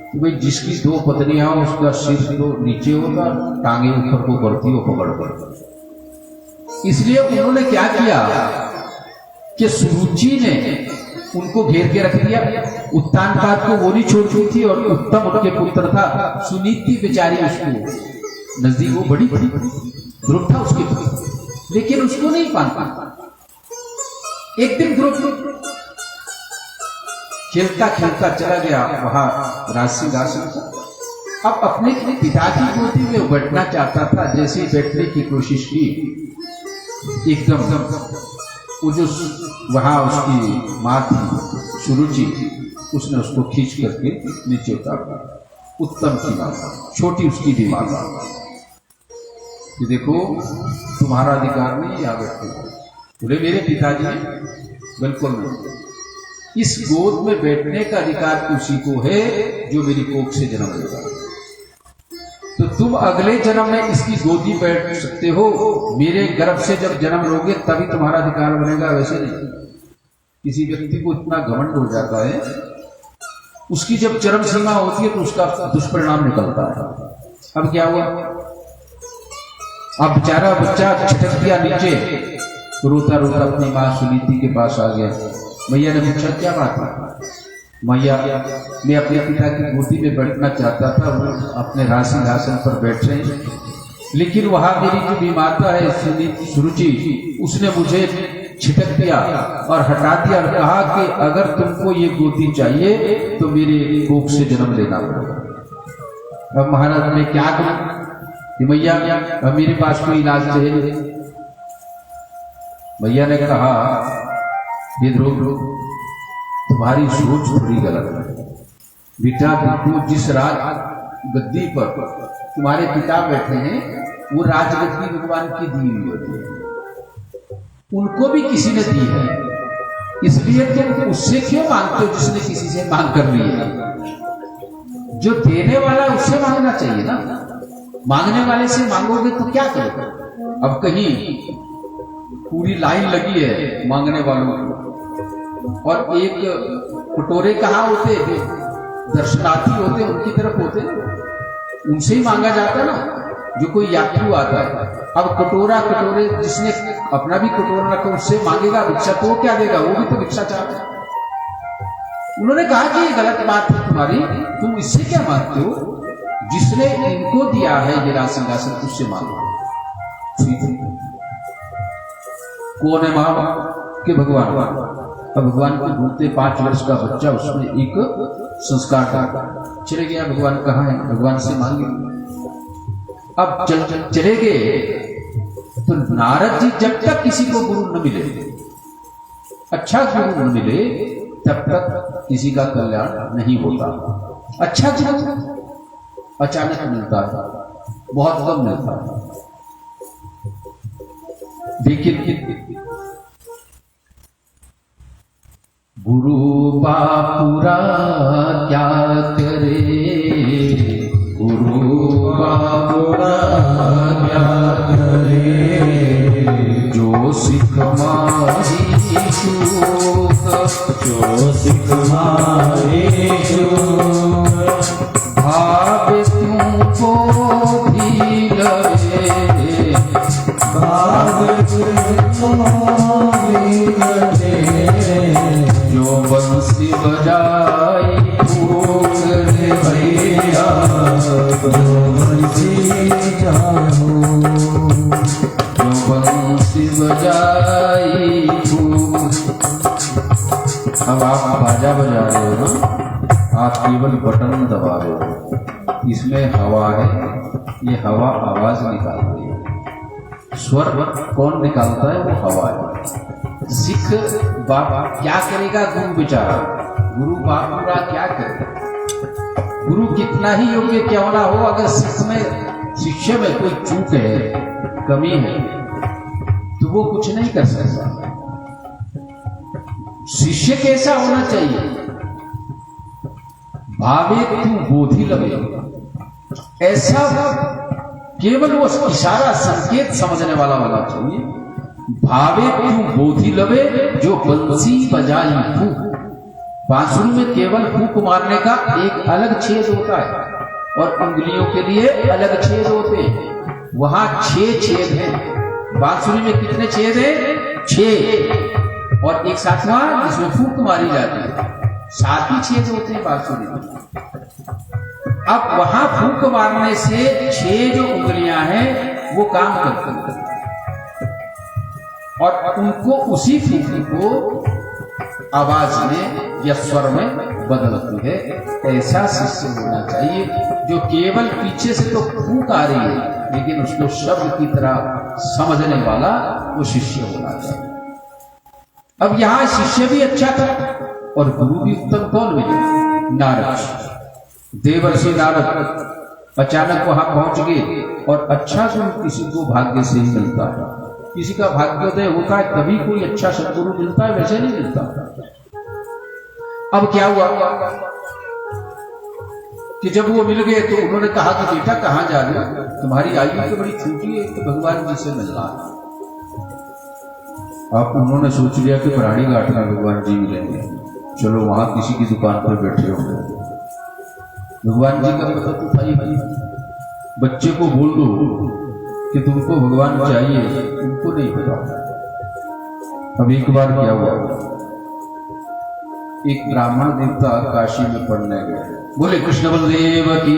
तो भाई जिसकी दो पत्नियां हो उसका शीर्ष तो नीचे होगा, टांगे ऊपर को बढ़ती हो पकड़ कर। इसलिए उन्होंने क्या किया कि सुरुचि ने उनको घेर के रख दिया। उत्तानपाद को वो नहीं छोड़ती थी और उत्तम उनके पुत्र था, सुनीति बेचारी उसको नजदीक, वो बड़ी ध्रुव था उसके पुत्र, लेकिन उसको नहीं पाता। एक दिन ध्रुव खेलता खेलता चला गया वहां राजसिंहासन पर। अब अपने पिता की गोदी में बैठना चाहता था। जैसे ही बैठने की कोशिश की, एकदम वो जो वहां उसकी माँ थी सुरुचि, उसने उसको खींच करके नीचे उतार दिया। उत्तम की माँ, छोटी उसकी भी माँ कि देखो तुम्हारा अधिकार नहीं, आ बैठे। बोले मेरे पिताजी, बिल्कुल नहीं, इस गोद में बैठने का अधिकार उसी को है जो मेरी कोख से जन्म लेगा। तो तुम अगले जन्म में इसकी गोदी बैठ सकते हो, मेरे गर्भ से जब जन्म लोगे तभी तुम्हारा अधिकार बनेगा, वैसे नहीं। किसी व्यक्ति को इतना घमंड हो जाता है, उसकी जब चरम सीमा होती है तो उसका दुष्परिणाम निकलता है। अब क्या हुआ, अब बेचारा बच्चा छिटक गया नीचे, रोता रोता अपनी माँ सुनीति के पास आ गया। मैया ने पूछा क्या बात है? मैया, मैं अपने पिता की गोदी में बैठना चाहता था, वो अपने राजसिंहासन पर बैठ रहे हैं, लेकिन वहां मेरी जो बीमाता है सुरुचि, उसने मुझे छिटक दिया और हटा दिया और कहा कि अगर तुमको ये गोदी चाहिए तो मेरे कोख से जन्म लेना पड़ेगा। अब महाराज ने क्या करूं? मैया अब मेरे पास कोई इलाज है। मैया ने कहा ये ध्रुव, तुम्हारी सोच थोड़ी गलत है बेटा। देखो जिस राज गद्दी पर तुम्हारे पिता बैठे हैं वो राजगद्दी भगवान की दी हुई होती है, उनको भी किसी ने दी है, इसलिए तुम उससे क्यों मांगते हो जिसने किसी से मांग कर ली है? जो देने वाला उससे मांगना चाहिए ना, मांगने वाले से मांगोगे तो क्या करोगे? अब कहीं पूरी लाइन लगी है मांगने वालों की, और एक कटोरे कहाँ होते, जो दर्शनार्थी होते उनकी तरफ होते, उनसे ही मांगा जाता ना, जो कोई यात्री आता है। अब कटोरे जिसने अपना भी कटोरा रखा उससे मांगेगा भिक्षा तो वो क्या देगा? वो भी तो भिक्षा चाहता है। उन्होंने कहा कि ये गलत बात है तुम्हारी, तुम इससे क्या मांगते हो? जिसने इनको दिया है ये राजसिंहासन उससे मांगो। ठीक है, कौन है मां के? भगवान। अब भगवान को ढूंढते 5 वर्ष का बच्चा, उसमें एक संस्कार था। चले गया, भगवान कहाँ है? भगवान से मांगे। अब चले गए तो नारद जी जब तक किसी को गुरु न मिले, अच्छा गुरु न मिले, तब तक किसी का कल्याण नहीं होता। अच्छा गुरु अचानक मिलता था, बहुत कम मिलता था, लेकिन गुरु बापुरा क्या करे, गुरु बापुरा क्या करे, जो सिख मारी चूक, जो सिख मारे चूक, भाव तुमको भी लगे, भाव तुमको भी लगे, जो बंसी बजाई फूक रे भैया, जो बंसी जानो, जो बंसी बजाई फूक। अब आप बाजा बजा रहे हो ना, आप केवल बटन दबा रहे हो, इसमें हवा है, ये हवा आवाज निकाल रही है। स्वर कौन निकालता है? वो हवा है। सिख बाप क्या करेगा? गुरु बेचारा, गुरु बाप पूरा क्या करे? गुरु कितना ही योग्य क्यों ना हो, अगर शिष्य में कोई चूक है, कमी है, तो वो कुछ नहीं कर सकता। शिष्य कैसा होना चाहिए? भावे तू बोधि लगे, ऐसा केवल वो इशारा संकेत समझने वाला होना चाहिए, भावे क्यों बोधी लवे जो बंसी बजाई फूक। बांसुरी में केवल फूक मारने का एक अलग छेद होता है और उंगलियों के लिए अलग छेद होते हैं। वहां 6 छेद हैं। बांसुरी में कितने छेद हैं? 6 और एक 7वां जिसमें फूक मारी जाती है। 7 ही छेद होते हैं बांसुरी में। अब वहां फूक मारने से 6 जो उंगलियां हैं वो काम करती हैं और उनको उसी फूक को आवाज में या स्वर में बदलती है। ऐसा शिष्य होना चाहिए जो केवल पीछे से तो फूक आ रही है लेकिन उसको शब्द की तरह समझने वाला वो शिष्य होना चाहिए। अब यहां शिष्य भी अच्छा था और गुरु भी उत्तम। कौन मिले? नारद। देवर्षि नारद अचानक वहां पहुंच गए और अच्छा गुरु किसी को भाग्य से ही मिलता है। किसी का भाग्योदय होता है तभी कोई अच्छा सदगुरु मिलता है, वैसे नहीं मिलता। अब क्या हुआ कि जब वो मिल गए तो उन्होंने कहा कि बेटा कहां जा रहे हो? तुम्हारी आयु तो बड़ी छोटी है कि भगवान जी से मिलना है। अब उन्होंने सोच लिया कि प्राणी घाट में भगवान जी मिलेंगे, चलो वहां किसी की दुकान पर बैठे होंगे। भगवान जी का पता तो था ही भाई। बच्चे को बोल दो कि तुमको भगवान चाहिए, उनको नहीं पता। अब एक बार क्या हुआ, एक ब्राह्मण देवता काशी में पढ़ने गए। बोले कृष्ण बलदेव की।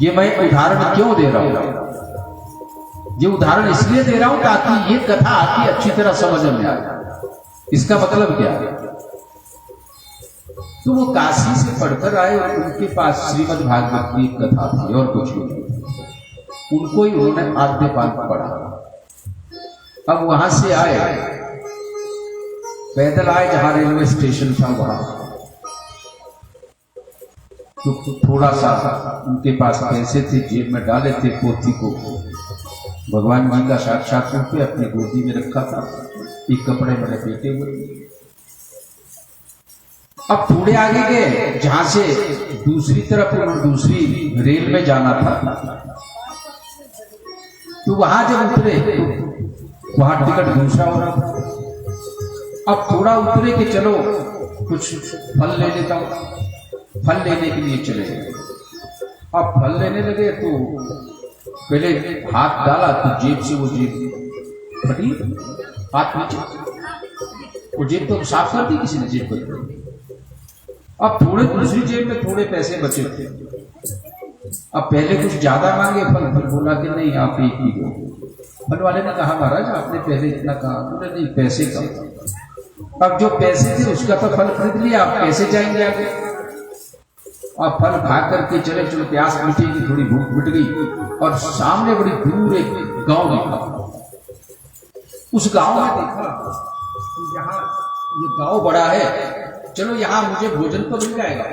ये मैं उदाहरण क्यों दे रहा हूं? ये उदाहरण इसलिए दे रहा हूं ताकि ये कथा आपकी अच्छी तरह समझ में आए। इसका मतलब क्या है? तो वो काशी से पढ़कर आए और उनके पास श्रीमद् भागवत की एक कथा थी और कुछ नहीं। उनको ही उन्होंने आद्यपाद पढ़ा। अब वहां से आए, पैदल आए जहां रेलवे स्टेशन था वहां, तो थोड़ा सा उनके पास पैसे थे, जेब में डाले थे पोथी को। भगवान जी का साक्षात रूप पे अपनी गोदी में रखा था, एक कपड़े में लपेटे हुए। अब थोड़े आगे गए जहां से दूसरी तरफ दूसरी रेल में जाना था, तो वहां जब उतरे तो वहां टिकट दूसरा हो रहा था। अब थोड़ा उतरे कि चलो कुछ फल ले लेता हूं। फल लेने के लिए चले गए। अब फल लेने लगे तो पहले हाथ डाला तो जेब से वो जेब फटी, हाथ नीचे। वो जेब तो साफ कर दी किसी ने, जेब पर। अब थोड़े दूसरी जेब में थोड़े पैसे बचे थे। अब पहले कुछ ज्यादा मांगे फल, फिर बोला कि नहीं आप एक ही दो। फल वाले ने कहा महाराज आपने पहले इतना कहा। बोले नहीं पैसे का। अब जो पैसे थे उसका तो फल खरीद लिया, आप कैसे जाएंगे आगे? अब फल खा करके चले, चलो प्यास मिटेगी, थोड़ी भूख मिट गई। और सामने बड़ी दूर एक गांव देखा। उस गांव में देखा कि यहाँ ये गांव बड़ा है, चलो यहाँ मुझे भोजन तो मिल जाएगा।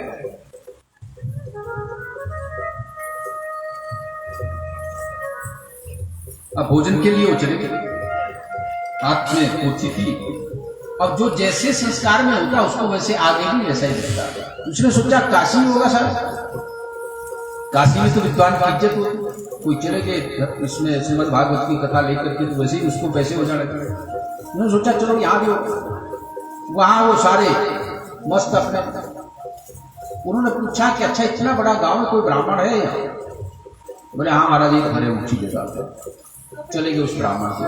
अब भोजन के लिए वो चले गए, हाथ में पोथी थी। अब जो जैसे संस्कार में होता उसको वैसे आगे भी वैसा ही दिखता। उसने सोचा काशी होगा सर, काशी में तो विद्वान की इज्जत होती। कोई चले गए इसमें श्रीमद् भागवत की कथा लेकर के, तो वैसे ही उसको पैसे हो जाने लगे। उन्होंने सोचा चलो यहाँ भी हो। वहां वो सारे मस्त अपने। उन्होंने पूछा कि अच्छा इतना बड़ा गांव में कोई ब्राह्मण है यहाँ? बोले हाँ महाराज एक हमारे ऊंची जगह। चले गए उस ब्राह्मण के,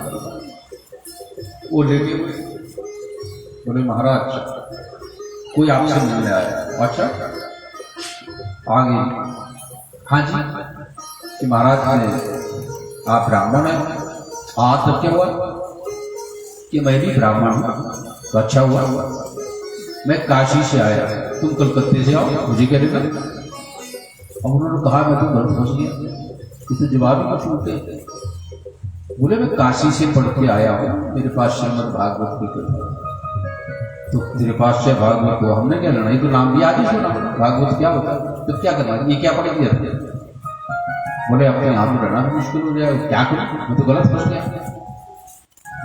वो ले गए। बोले महाराज कोई आपसे मिलने आया। अच्छा आगे, हाँ जी कि महाराज ने आप ब्राह्मण हैं? हाँ तब क्या हुआ कि मैं भी ब्राह्मण हूं। तो अच्छा हुआ, मैं काशी से आया, तुम कलकत्ते से आओ, मुझे क्या देगा? अब उन्होंने कहा मैं तो घर फंस गया, इसे जवाब ही कुछ होते। बोले मैं काशी से पढ़ के आया हूं, मेरे पास श्रीमद् भागवत की कथा। तो तेरे पास से भागवत को हमने क्या लेना? तो नाम भी आज ही सुना, भागवत क्या होता है, तो क्या करना, ये क्या पढ़ दिया? बोले अपने यहाँ पे रहना मुश्किल हो जाएगा, क्या करूं, मैं तो गलत फंस गया।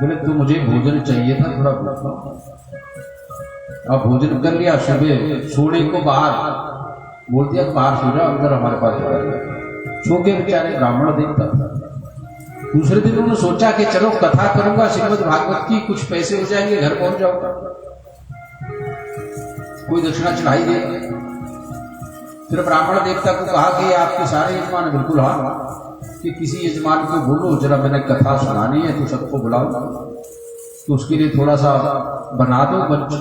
बोले तो मुझे भोजन चाहिए था, थोड़ा भूखा। अब भोजन कर लिया, सुबह सोने को बाहर बोल दिया बाहर सो जाओ, अंदर हमारे पास सो के बेचारे ब्राह्मण देखता था। दूसरे दिन उन्होंने सोचा कि चलो कथा करूंगा श्रीमद् भागवत की, कुछ पैसे हो जाएंगे, घर पहुंच जाऊंगा, कोई दक्षिणा चढ़ाई दे। फिर ब्राह्मण देवता को कहा कि आपके सारे यजमान, बिल्कुल हाँ, कि किसी यजमान को बोलो जरा मैंने कथा सुनानी है, तो सबको बुलाओ, तो उसके लिए थोड़ा सा बना दो मंच।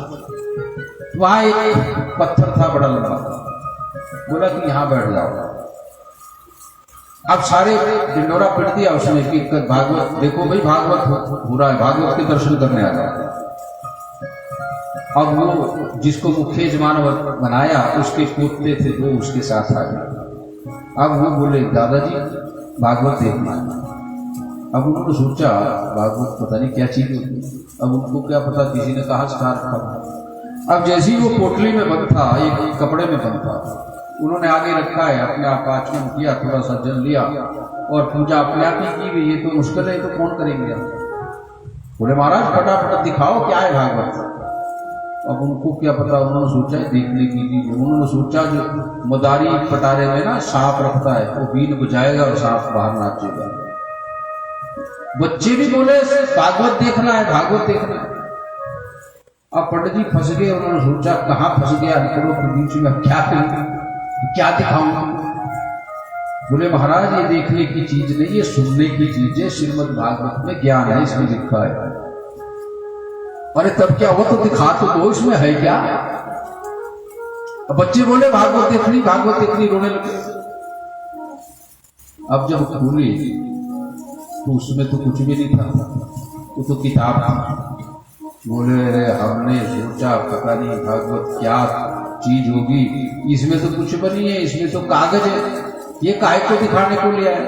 वहां एक पत्थर था बड़ा लंबा, बोला कि यहां बैठ जाओ। अब सारे ढिंडोरा पिट दिया उसने कि भागवत देखो भाई, भागवत हो रहा है, भागवत के दर्शन करने आ जाओ। अब वो जिसको मुख्य यजमान बनाया उसके पोते थे वो उसके साथ आ गए। अब वो बोले दादाजी भागवत देखना। अब उन्होंने सोचा भागवत पता नहीं क्या चीज होती, अब उनको क्या पता, किसी ने कहा स्टार्ट था। अब जैसे ही वो पोटली में बंद था, एक कपड़े में बंद था, उन्होंने आगे रखा है, अपने आप आचमन किया, थोड़ा सा जल लिया और पूजा अपने आप ही की हुई। ये तो मुश्किल है, तो कौन करेंगे? बोले महाराज फटाफट दिखाओ क्या है भागवत। अब उनको क्या पता, उन्होंने सोचा देखने की चीज, उन्होंने सोचा जो मदारी पटारे में ना सांप रखता है, वो बीन बजाएगा और सांप बाहर नाचेगा। बच्चे भी बोले भागवत देखना है, भागवत देखना है। अब पंडित जी फंस गए, उन्होंने सोचा कहाँ फंस गया, निकलो के बीच में क्या करूं, क्या दिखाऊंगा। बोले महाराज ये देखने की चीज नहीं, ये सुनने की चीज है, श्रीमद् भागवत में ज्ञान है, इसमें लिखा है। अरे तब क्या हुआ, तो दिखा तो दो, इसमें है क्या। अब बच्चे बोले भागवत देखनी, भागवत देखनी, रोने लगे। अब जब खोली तो उसमें तो कुछ भी नहीं था, वो तो किताब था। बोले हमने सोचा पता नहीं भागवत क्या चीज होगी, इसमें तो कुछ भी नहीं है, इसमें तो कागज है, ये काहे को दिखाने को लिया है।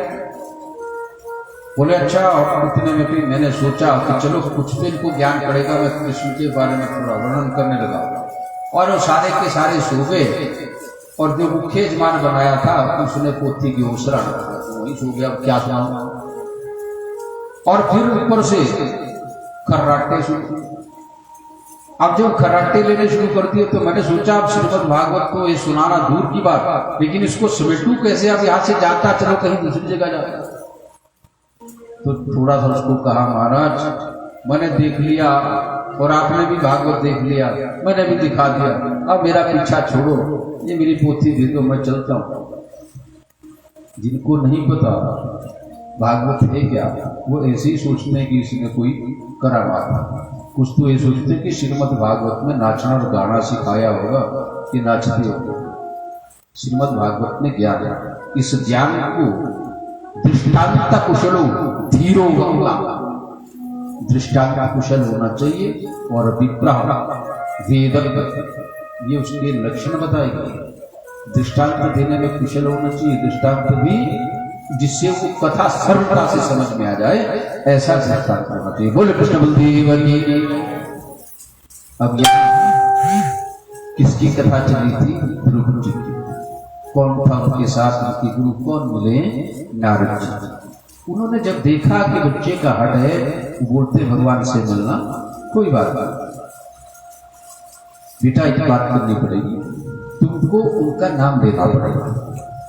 बोले अच्छा। और इतने में भी मैंने सोचा कि चलो कुछ तो इनको ज्ञान पड़ेगा, मैं कृष्ण के बारे में थोड़ा वर्णन करने लगा। और वो सारे के सारे सो गए, और जो मुख्य यजमान बनाया था उसने पोथी की ओसरा वही सो गया, क्या सुना। और फिर ऊपर से खर्राटे शुरू। अब जब खर्राटे लेने शुरू कर दिए तो मैंने सोचा अब श्रीमद् भागवत को ये सुनाना दूर की बात, लेकिन इसको समेटू कैसे, अब यहाँ से जाता चलो कहीं दूसरी जगह जाता। तो थोड़ा सा उसको कहा महाराज मैंने देख लिया और आपने भी भागवत देख लिया, मैंने भी दिखा दिया, अब मेरा पीछा छोड़ो, ये मेरी पोथी दे दो, मैं चलता हूँ। जिनको नहीं पता भागवत है क्या, वो ऐसे ही सोचते हैं कि इसने कोई करामात है। कुछ तो ये सोचते हैं कि श्रीमद् भागवत में नाचना और गाना सिखाया होगा कि नाचते हो। श्रीमद् भागवत में ज्ञान है, इस ज्ञान को दृष्टांत कुशलो धीरो गंगा, दृष्टांत कुशल होना चाहिए और विप्रह वेदक, ये उसके लक्षण बताएंगे। दृष्टांत देने में कुशल होना चाहिए, दृष्टांत भी जिससे वो कथा सरलता से समझ में आ जाए, ऐसा दृष्टांत होना चाहिए। बोले कृष्ण बलदेव की। अब किसकी कथा चली थी? ध्रुव जी की। कौन था उनके साथ, उनके गुरु कौन मिले? नारद जी। उन्होंने जब देखा कि बच्चे का हट है, बोलते भगवान से मिलना कोई बात नहीं, बेटा एक बात करनी पड़ेगी, तुमको उनका नाम देना पड़ेगा।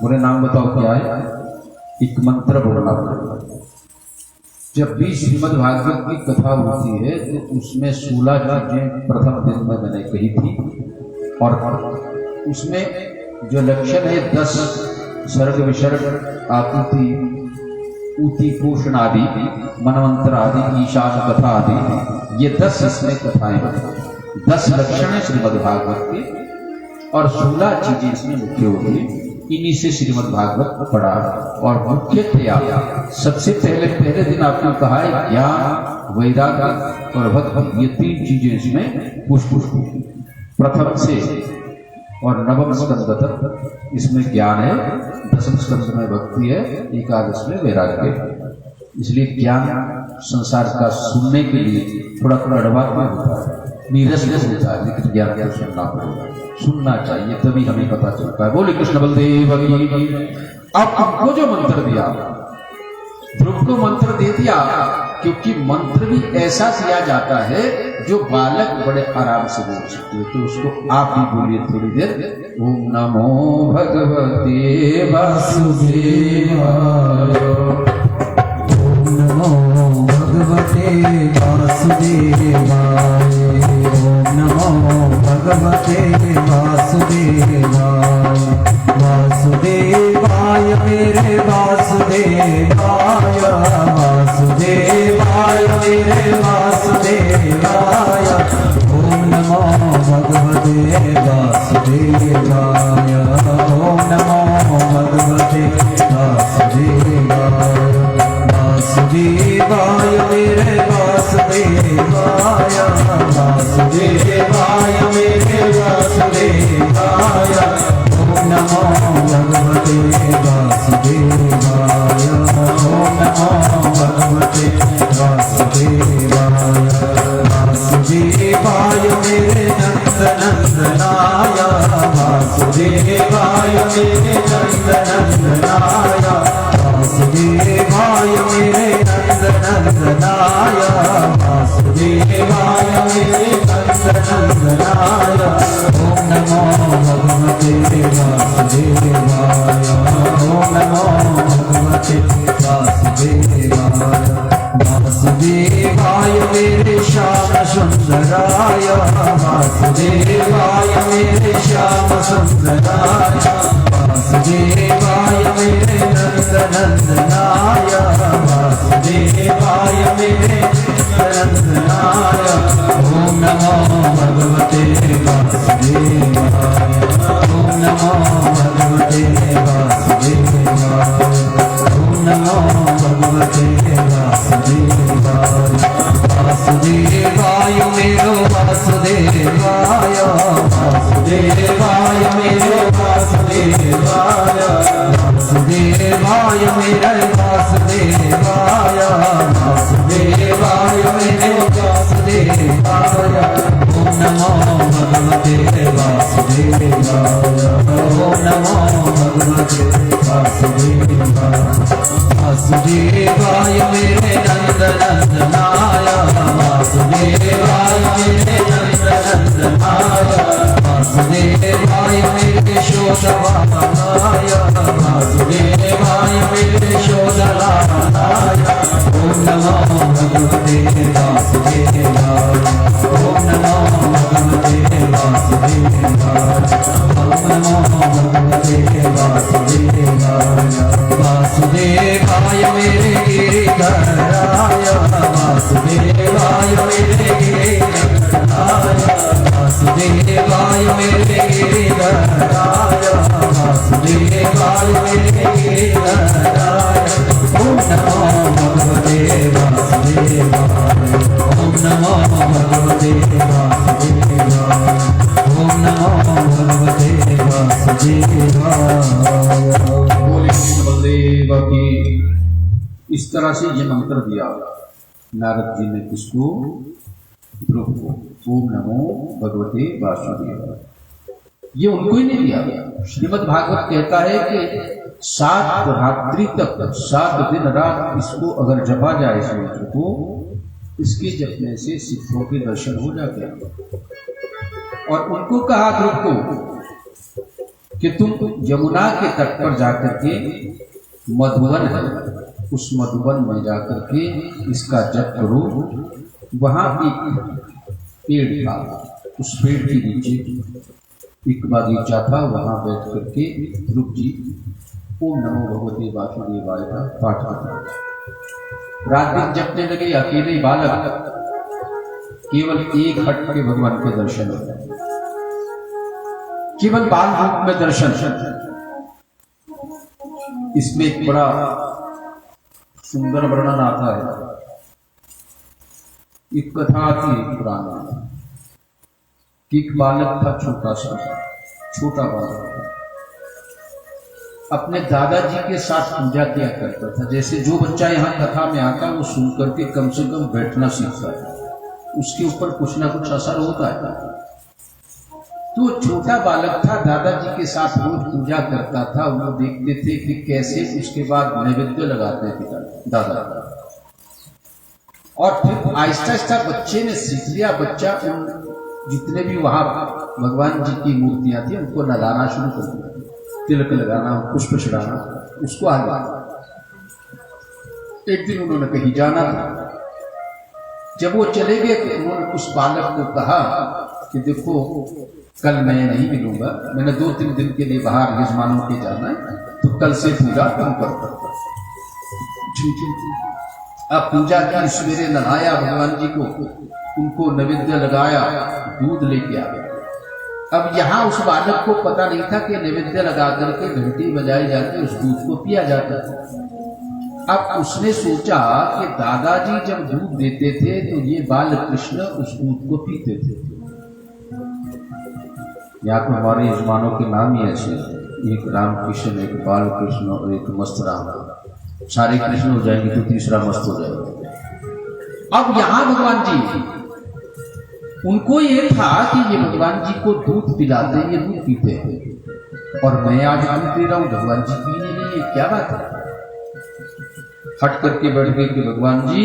बोले नाम बताओ क्या है? एक मंत्र बोलना पड़ेगा। जब भी श्रीमद् भागवत की कथा होती है तो उसमें 16 चीजें प्रथम दिन में मैंने कही थी, और उसमें जो लक्षण है 10 सर्ग विसर्ग आकृति ऊति पोषण आदि मनवंतर आदि ईशान कथा आदि, ये 10 इसमें कथाएं हैं। 10 लक्षण है श्रीमद् भागवत के और 16 चीजें इसमें मुख्य होगी। इन्हीं से श्रीमद् भागवत पढ़ा। और मुख्यतया सबसे पहले दिन आपने कहा है ज्ञान वैराग्य और भक्ति, ये 3 चीजें इसमें पुष्प प्रथम से और नवम स्कंद तक इसमें ज्ञान है, 10वें स्कंद में भक्ति है, 11 में वैराग्य है। इसलिए ज्ञान संसार का सुनने के लिए थोड़ा कड़वा होता है, नीरस होता है, लेकिन ज्ञान को सुनना पड़ेगा, सुनना चाहिए, तभी हमें पता चलता है। बोले कृष्ण बलदेव की। अब आपको जो मंत्र दिया, ध्रुव को मंत्र दे दिया, क्योंकि मंत्र भी ऐसा दिया जाता है जो बालक बड़े आराम से बोल सकते हैं। तो उसको आप भी बोलिए थोड़ी देर। ओम नमो भगवते वासुदेवाय, ओम भगवते वासुदेवाय। ओम नमो भगवते वासुदेवाय। वासुदेवाय मेरे वासुदेवाय। वासुदेवाय मेरे वासुदेवाय। ओम नमो भगवते वासुदेवाय। ओम नमो भगवते वासुदेवाय। वासुदेवाय मेरे वासुदेवाय। वासुदेवाय मेरे वासुदेवाय। ओम नमो भगवते वासुदेवाय। ओम नमो भगवते वासुदेवाय। वासुदेवाय मेरे नंदनंदनाय। वासुदेवाय मेरे नंदनंदनाय। वासुदेवाय मेरे नंदनंदनाय। वासुदेवाय मेरे नंदनंदनाय। ओम नमो भगवते वासुदेवाय। ओम नमो भगवते वासुदेवाय। वासुदेवाय मेरे श्याम सुंदराय। वासुदेवाय मेरे श्याम सुंदराय। वासुदेवाय मेरे नंदनंदनाय। वासुदेवाय मेरे नंदनाय। ओम नमो भगवते वासुदेवाय। ओम नमो भगवते वासुदेवाय। ओम नमो भगवते वासुदेवाय। वासुदेवाय मेरो वासुदेवाय। वासुदेवाय मेरो वासुदेवाय। वासुदेवाय मेरे वासुदेवाय। वासुदेवाय मेरे वासुदेवाय। ओम नमो भगवते वासुदेवाय। ओम नमो भगवते वासुदेवाय। वासुदेवाय मेरे नंदनंदनाय। वासुदेवाय मेरे नंदनंदनाय। वासुदेवाय मेरे शोधवानाय। वासुदेवाय मेरे शोधवानाय। ओम नमो भगवते वासुदेवाय। ओम नमो भगवते वासुदेवाय। ओम नमो भगवते वासुदेवाय। वासुदेवाय मेरे गिरिधराय। वासुदेवाय मेरे गिरिधराय। वासुदेवाय मेरे गिरिधराय। वासुदेवाय मेरे गिरिधराय। ओम नमो भगवते वासुदेवाय। ओम नमो भगवते वासुदेवाय। ओम नमो भगवते वासुदेवाय। बोले बलदेव की। इस तरह से ये मंत्र दिया नारद जी ने किसको? ध्रुव को। ओम नमो भगवते वासुदेवाय। ये उनको ही नहीं दिया। श्रीमद् भागवत कहता है कि 7 रात्रि तक 7 दिन रात इसको अगर जपा जाए इस मंत्र को, इसके जपने से सिद्धों के दर्शन हो जाते हैं। और उनको कहा ध्रुव को कि तुम यमुना के तट पर जाकर के मधुवन है, उस मधुवन में जाकर के इसका जप करो। वहां एक पेड़ था, उस पेड़ के नीचे एक बागीचा था, वहां बैठ करके ध्रुव जी ओम नमो भगवते वासुदेवाय का पाठ करते। रात दिन जपने लगे। अकेले बालक केवल एक हट के भगवान के दर्शन होते हैं, केवल बाल रूप में दर्शन। इसमें एक बड़ा सुंदर वर्णन आता है। एक कथा थी पुराना कि एक बालक था, छोटा बालक था, अपने दादाजी के साथ पूजा किया करता था। जैसे जो बच्चा यहाँ कथा में आता है वो सुन करके कम से कम बैठना सीखता है, उसके ऊपर कुछ ना कुछ असर होता है। तो छोटा बालक था, दादाजी के साथ रोज पूजा करता था। वो देखते थे कि कैसे उसके बाद नैवेद्य लगाते थे दादा। और फिर आहिस्ता आहिस्ता बच्चे ने सीख लिया। बच्चा उन जितने भी वहां भगवान जी की मूर्तियां थी उनको नगाना शुरू कर दिया, तिलक लगाना, पुष्प चढ़ाना, उसको आ गया। एक दिन उन्होंने कहीं जाना था, जब वो चले गए तो उन्होंने उस बालक को कहा कि देखो कल मैं नहीं मिलूंगा, मैंने 2-3 दिन के लिए बाहर यजमानों के जाना है, तो कल से पूजा तुम करो। अब पूजा की, सवेरे नहाया भगवान जी को, उनको नैवेद्य लगाया, दूध लेके आ गया। अब यहाँ उस बालक को पता नहीं था कि नैवेद्य लगा करके घंटी बजाई जाती, उस दूध को पिया जाता था। अब उसने सोचा कि दादाजी जब दूध देते थे तो ये बाल कृष्ण उस दूध को पीते थे। यहाँ तो हमारे यजमानों के नाम ही ऐसे, एक राम कृष्ण, एक बाल कृष्ण और एक मस्त राम। सारे कृष्ण हो जाएंगे तो तीसरा मस्त हो जाएगा। अब यहाँ भगवान जी, उनको ये था कि ये भगवान जी को दूध पिलाते, ये दूध पीते हैं और मैं आज दूध दे रहा हूं, भगवान जी पीने नहीं, क्या बात है। हट करके बैठ गए कि भगवान जी,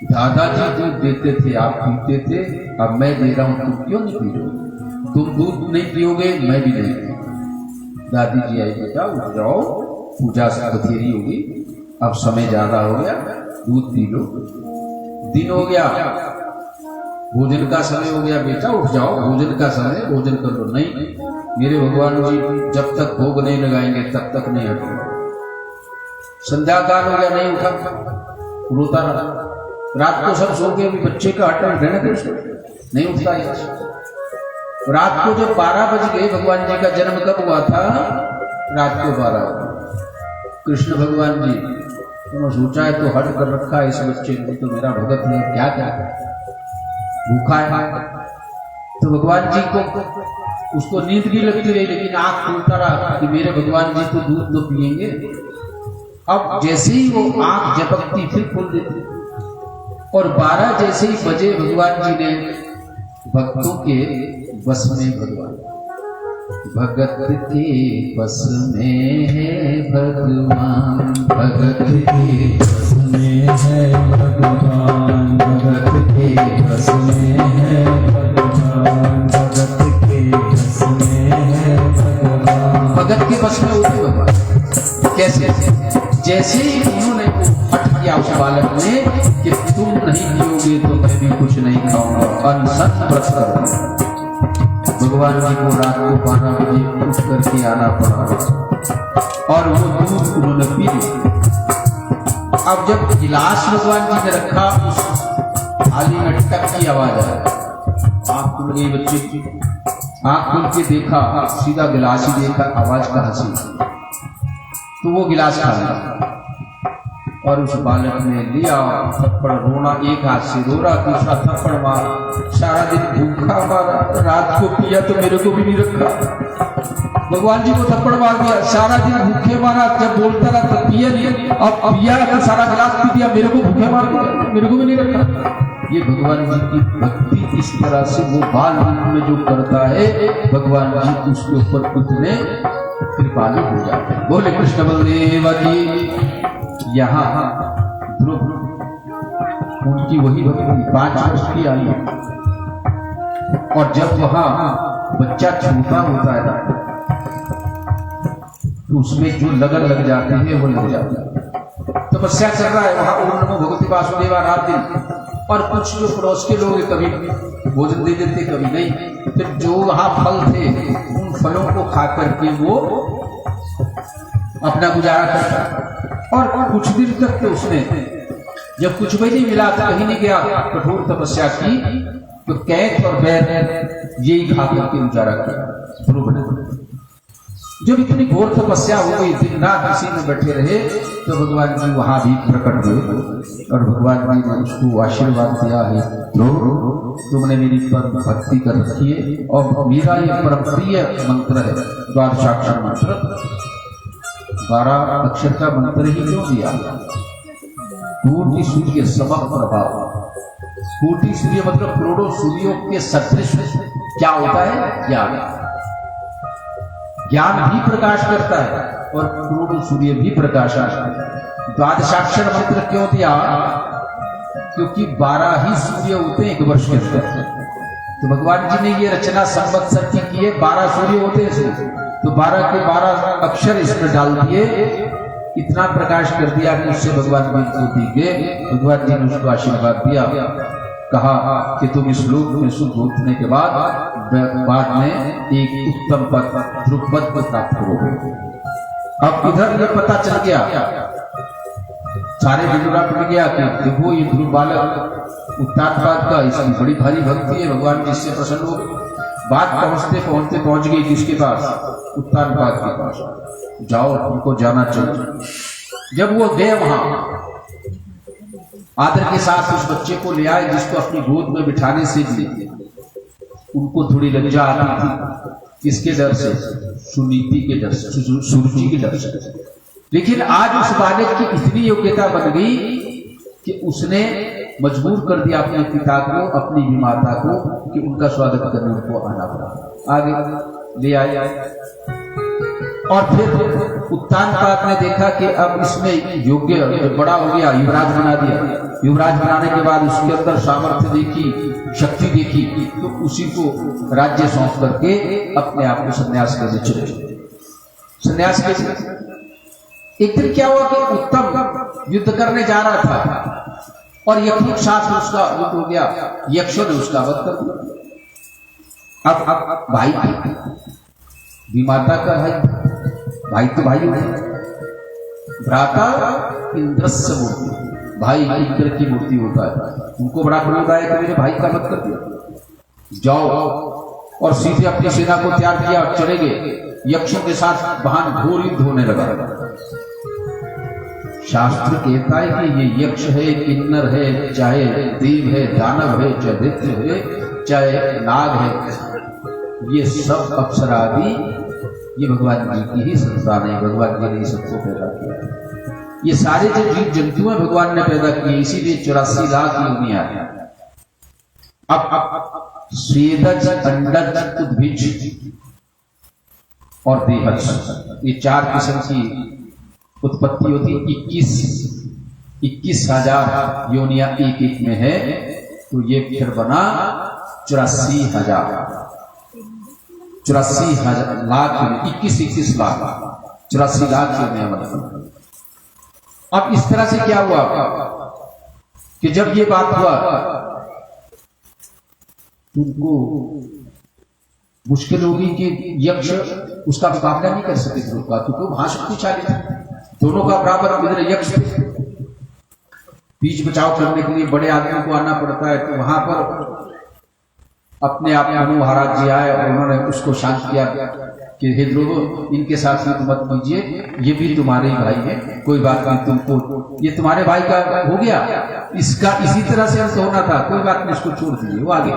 दादाजी दूध देते थे, आप पीते थे, अब मैं दे रहा हूं, तुम क्यों नहीं पी रहे? तुम दूध नहीं पियोगे, मैं भी नहीं पीऊंगा। दादी जी आई, बेटा उठ जाओ, पूजा से बथेरी होगी, अब समय ज्यादा हो गया, दूध पी लो। दिन हो गया, भोजन का समय हो गया, बेटा उठ जाओ, भोजन का समय, भोजन कर लो। नहीं, मेरे भगवान जी जब तक भोग नहीं लगाएंगे तब तक नहीं हटेंगे। संध्या काल हो गया, नहीं उठा, रोता रहा। रात को सब सो गए, बच्चे का हटा उठना नहीं उठता है। रात को जब 12 बज गए, भगवान जी का जन्म कब हुआ था? रात को 12 बजे। कृष्ण भगवान जी, तुमने सोचा है तो हट कर रखा है इस बच्चे को, तो मेरा भगत है, क्या क्या भूखा है। तो भगवान जी को उसको नींद भी लगती रही, लेकिन आंख खुलता रहा कि मेरे भगवान जी तो दूध तो पिएंगे। अब जैसे ही वो आंख झपकती फिर खोल देती, और 12 जैसे ही बजे भगवान जी ने भक्तों के बस में, भगवान भगत के बस में है भगवान, भगत के बस में है भगवान, भगत के बस में है भगवान, भगत के बस में है भगवान। भगत के बस में होते भगवान कैसे? जैसे ही उन्होंने हट किया उस बालक ने कि तुम नहीं पियोगे तो मैं भी कुछ नहीं खाऊंगा, अनशन व्रत कर। भगवान जी को रात को 12 बजे उठ करके आना पड़ा और वो दूध उन्होंने पी लिया। अब जब गिलास भगवान जी ने रखा, उस थाली में टक की आवाज आई, आंख खुल गई बच्चे की, आंख खुल के देखा, सीधा गिलास ही देखा, आवाज कहां से? तो वो गिलास खा लिया और उस बालक ने लिया थप्पड़, रोना, एक हाथ से रो रहा, दूसरा थप्पड़ मारा, सारा दिन भूखा मारा, रात को पिया तो मेरे को भी नहीं रखा। भगवान जी को थप्पड़ मार दिया, सारा दिन भूखे मारा, जब बोलता रहा तब पिया नहीं, अब पिया तो सारा गिलास पी दिया, मेरे को भूखे मार दिया, मेरे को भी नहीं रखा। ये भगवान जी की भक्ति इस तरह से वो बाल रूप में जो करता है, भगवान जी उसके ऊपर उतने कृपालु हो जाते हैं। बोले कृष्ण बलदेव की। यहाँ ध्रुव उनकी वही भक्ति 5 वर्ष की आई, और जब वहां बच्चा छोटा होता है तो उसमें जो लगन लग जाती है वो लग जाती है। तपस्या कर रहा है वहां, ओम नमो भगवते वासुदेवा रात दिन, और कुछ जो पड़ोस के लोग कभी भोजन दे देते कभी नहीं, फिर जो वहां फल थे उन फलों को खा करके वो अपना गुजारा करता। और कुछ दिन तक तो उसने, जब कुछ भी नहीं मिला तो कहीं नहीं गया, कठोर तपस्या की, तो कैथ और बैर यही खा करके गुजारा किया। जब इतनी घोर तपस्या हो गई, दिन रात इसी में बैठे रहे, तो भगवान जी वहां भी प्रकट हुए और भगवान जी ने उसको आशीर्वाद दिया है, तुमने मेरी पर भक्ति कर रखी है, और मेरा ये परम प्रिय मंत्र है द्वादशाक्षर मंत्र। 12 अक्षर का मंत्र ही क्यों दिया? कोटि सूर्य समप्रभा। कोटि सूर्य मतलब करोड़ों सूर्यों के सदृश क्या होता है? ज्ञान। ज्ञान भी प्रकाश करता है और करोड़ों सूर्य भी प्रकाश करता है। द्वादशाक्षर मंत्र क्यों दिया? क्योंकि 12 ही सूर्य होते हैं 1 वर्ष के अंदर। तो भगवान जी ने ये रचना संवत्सर की है, 12 सूर्य होते हैं, तो 12 के 12 अक्षर इसमें डाल दिए, इतना प्रकाश कर दिया कि उससे भगवान जी को दी गए। भगवान जी ने उसको आशीर्वाद दिया कहा कि तुम इस लोक में सुख भोगने के बाद में एक उत्तम पद ध्रुव पद प्राप्त करोगे। अब इधर ये पता चल गया, सारे विदुरा पड़ गया कि देखो ये ध्रुव बालक उत्तानपाद का, इसकी बड़ी भारी भक्ति है, भगवान जी इससे प्रसन्न हो गए। बात पहुंचते पहुंच गई किसके पास? उत्तानपाद के पास। जाओ, तुमको जाना चाहिए। जब वो गए वहां, आदर के साथ उस बच्चे को ले आए जिसको अपनी गोद में बिठाने से भी उनको थोड़ी लज्जा आती थी। किसके डर से? सुनीति के डर से, सुरुचि के डर से। लेकिन आज उस बालक की इतनी योग्यता बन गई कि उसने मजबूर कर दिया अपने पिता को, अपनी भी माता को, कि उनका स्वागत करने उनको आना पड़ा। आगे ले आए और फिर उत्तानपाद ने देखा कि अब इसमें योग्य बड़ा हो गया, युवराज बना दिया। युवराज बनाने के बाद उसके अंदर सामर्थ्य देखी, शक्ति देखी, तो उसी को राज्य सौंप करके अपने आप को संन्यास करने चले। संन्यास के एक दिन क्या हुआ कि उत्तम युद्ध करने जा रहा था और यक्ष के साथ उसका युद्ध हो गया। यक्षों ने उसका वध कर दिया। अब भाई विमाता का भाई तो भाई नहीं, भ्राता इंद्रस्य मूर्ति, भाई इंद्र की मूर्ति होता है। उनको बड़ा क्रोध आया कि मेरे भाई का वध कर दिया। जाओ, और सीधे अपनी सेना को तैयार किया और चले गए। यक्षों के साथ वहां घोर युद्ध होने लगा। शास्त्र कहता है कि ये यक्ष है, किन्नर है, चाहे देव है, दानव है, चाहे दैत्य है, चाहे नाग है, ये सब अप्सरादि ये भगवान जी की ही संतान है। भगवान जी ने सबको पैदा किया। ये सारे जो जीव जंतु हैं भगवान ने पैदा किए, इसीलिए 84 लाख योनियां हैं। अब स्वेदज, अंडज, उद्भिज और देहज, ये 4 किस्म की उत्पत्ति होती। 21,000 योनियां एक एक में है, तो ये फिर बना 84,000 लाख, 21 लाख, 84 लाख योनियां बना। अब इस तरह से क्या हुआ कि जब ये बात हुआ उनको मुश्किल होगी कि यक्ष उसका मुकाबला नहीं कर सके ध्रुव का, क्योंकि वहां शक्तिशाली था। दोनों का बराबर इधर यक्ष बीच बचाव करने के लिए बड़े आदमी को आना पड़ता है। तो वहां पर अपने आप मनु महाराज जी आए और उन्होंने उसको शांत किया कि हे ध्रुव, इनके साथ युद्ध मत कीजिए, ये भी तुम्हारे ही भाई है, कोई बात नहीं, तुमको ये तुम्हारे भाई का हो गया, इसका इसी तरह से अंत होना था, कोई बात नहीं, इसको छोड़ दीजिए, वो आगे।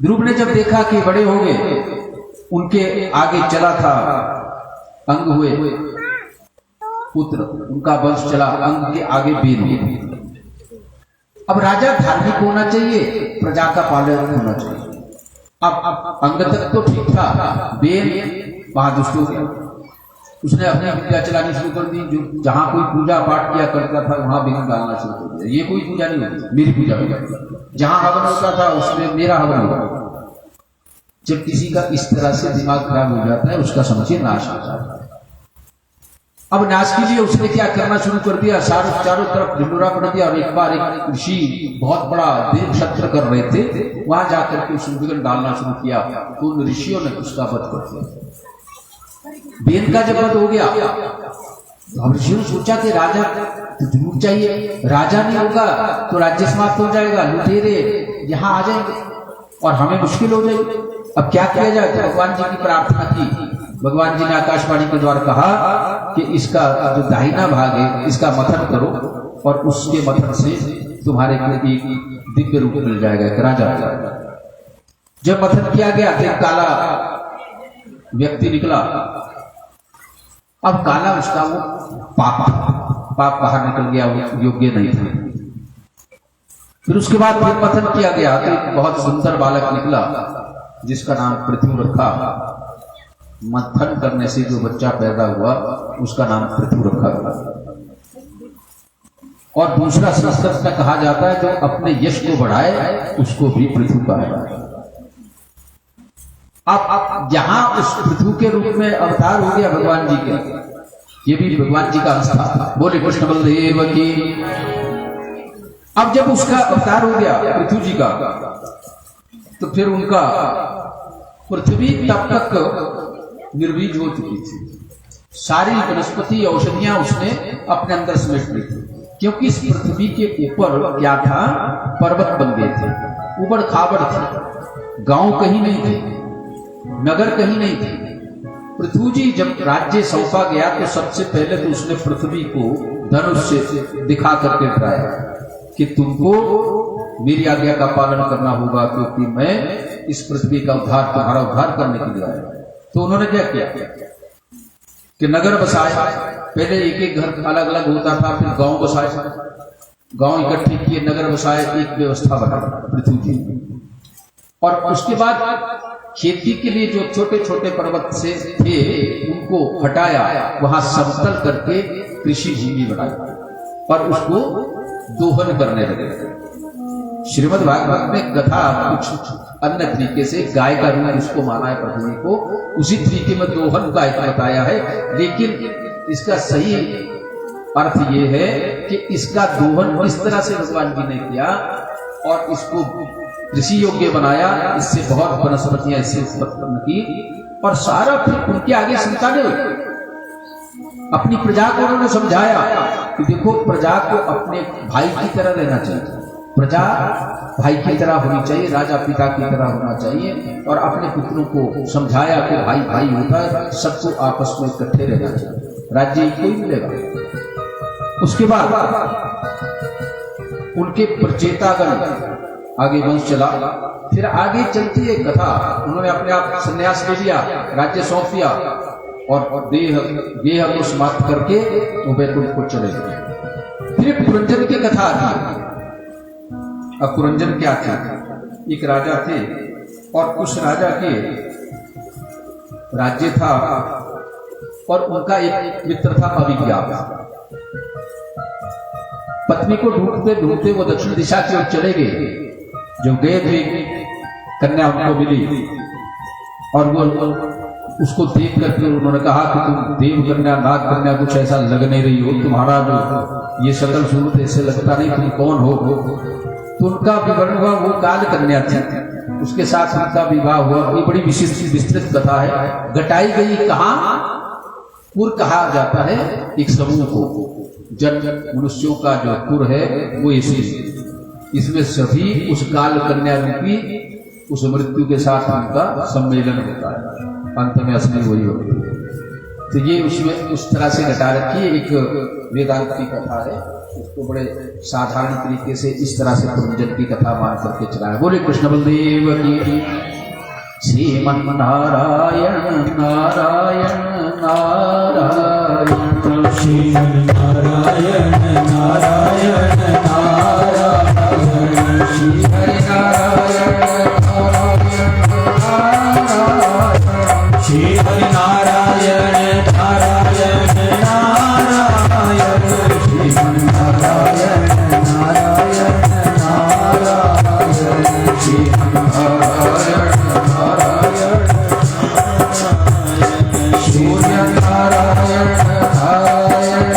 ध्रुव ने जब देखा कि बड़े हो गए, उनके आगे चला था, अंग हुए पुत्र, उनका वंश चला, अंग के आगे बेन हुए। अब राजा धार्मिक होना चाहिए, प्रजा का पालन होना चाहिए। अब अंग तक तो ठीक था, बेन वहां दुष्ट हो गया। उसने अपनी विद्या चलानी शुरू कर दी। जो जहां कोई पूजा पाठ किया करता था वहां बिना डालना शुरू कर दिया। ये कोई पूजा नहीं होती, मेरी पूजा होती। जहां हवन होता था उसमें मेरा हवन होता। जब किसी का इस तरह से दिमाग खराब हो जाता है, उसका समझिए नाश हो जाता है। अब नाश के लिए उसने क्या करना शुरू कर दिया, चारों तरफ ढिंडोरा पड़ दिया। और एक बार एक ऋषि बहुत बड़ा देव क्षत्र कर रहे थे, वहां जाकर के उसने विघ्न डालना शुरू किया, तो उन ऋषियों ने उसका वध कर दिया। बेन का जब वध हो गया तो हम ऋषियों ने सोचा कि राजा तो जरूर चाहिए, राजा नहीं होगा तो राज्य समाप्त हो जाएगा, लुटेरे यहाँ आ जाएंगे और हमें मुश्किल हो जाएगी। अब क्या किया जाए? तो भगवान जी की प्रार्थना की। भगवान जी ने आकाशवाणी के द्वारा कहा कि इसका जो दाहिना भाग है इसका मथन करो और उसके मथन से तुम्हारे को एक दिव्य रूप मिल जाएगा, एक राजा। जब मथन किया गया तो काला व्यक्ति निकला। अब काला उसका वो पाप बाहर निकल गया, वो योग्य नहीं था। फिर उसके बाद फिर मथन किया गया तो एक बहुत सुंदर बालक निकला जिसका नाम पृथु रखा। मंथन करने से जो बच्चा पैदा हुआ उसका नाम पृथु रखा गया। और दूसरा संस्कृत में कहा जाता है जो अपने यश को बढ़ाए उसको भी पृथु कहा जाता है। अब जहां उस पृथु के रूप में अवतार हो गया भगवान जी के, ये भी भगवान जी का अंश था। बोले कृष्ण बलदेव की। अब जब उसका अवतार हो गया पृथ्वी जी का, तो फिर उनका पृथ्वी तब तक निर्बीज हो चुकी थी। सारी वनस्पति औषधियां उसने अपने अंदर समेट ली थी, क्योंकि इस पृथ्वी के ऊपर क्या था, पर्वत बन गए थे, उबड़ खाबड़ थे, गांव कहीं नहीं थे, नगर कहीं नहीं थे। पृथ्वी जी जब राज्य सौंपा गया तो सबसे पहले तो उसने पृथ्वी को धनुष से दिखा करके डराया कि तुमको मेरी आज्ञा का पालन करना होगा, क्योंकि मैं इस पृथ्वी का उद्धार, तुम्हारा उद्धार करने के लिए आया। तो उन्होंने क्या किया कि नगर बसाया। पहले एक एक घर अलग अलग होता था, फिर गांव बसाया, गांव इकट्ठे किए, नगर बसाए, एक व्यवस्था बना पृथ्वी की। और उसके बाद खेती के लिए जो छोटे छोटे पर्वत से थे उनको हटाया, वहां समतल करके कृषि भूमि बनाई और उसको दोहन करने लगे। श्रीमद् भागवत में कथा कुछ अन्य तरीके से, गाय का रूप उसको माना है पृथ्वी को, उसी तरीके में दोहन का एक बताया है, लेकिन इसका सही अर्थ ये है कि इसका दोहन इस तरह से भगवान जी ने किया और इसको कृषि योग्य बनाया, इससे बहुत वनस्पतियां इससे उत्पन्न की और सारा फिर उनके आगे संतानें हुई। अपनी प्रजा को उन्होंने समझाया कि देखो, प्रजा को अपने भाई की तरह रहना चाहिए, प्रजा भाई की तरह होनी चाहिए, राजा पिता की तरह होना चाहिए, और अपने पुत्रों को समझाया कि भाई भाई होता है, सबको आपस में इकट्ठे रहना चाहिए, राज्य कोई मिलेगा। उसके बाद उनके प्रचेतागण आगे वंश चला, फिर आगे चलती है कथा, उन्होंने अपने आप संन्यास ले लिया, राज्य सौंप दिया और देह को समाप्त करके वो वैकुंठ को चले गए। फिर पुरंजन की कथा आती है। अब पुरंजन क्या थे? एक राजा थे और उस राजा के राज्य था और उनका एक मित्र था अभिज्ञा। पत्नी को ढूंढते ढूंढते वो दक्षिण दिशा की ओर चले गए। जब गए थे, कन्या उनको मिली और वो उसको देख करके उन्होंने कहा कि तुम देव कन्या नाग कन्या कुछ ऐसा लग नहीं रही हो, तुम्हारा जो ये शकल सूरत ऐसे लगता नहीं, तुम कौन हो? तो उनका विवरण हुआ, वो काल कन्या थी, उसके साथ उनका विवाह हुआ। ये बड़ी विशिष्ट विस्तृत कथा है, घटाई गई। कहाँ पुर कहा जाता है एक समूह को, जन मनुष्यों का जो पुर है वो इसी, इसमें सभी उस काल कन्या रूपी उस मृत्यु के साथ उनका सम्मेलन होता है, अंत में असली वही होती है। तो ये उसमें उस तरह से घटा रखी है, एक वेदांत की कथा है, उसको बड़े साधारण तरीके से इस तरह से पुरंजन की कथा मान करके चला है। बोले कृष्ण बलदेव की। श्रीमन नारायण नारायण नारायण, श्रीमन नारायण नारायण नारायण, श्री हरि नारायण नारायण नारायण, श्री हरि नारायण नारायण नारायण, श्रीमन नारायण नारायण नारायण, श्रीमन नारायण नारायण, सूर्य नारायण नारायण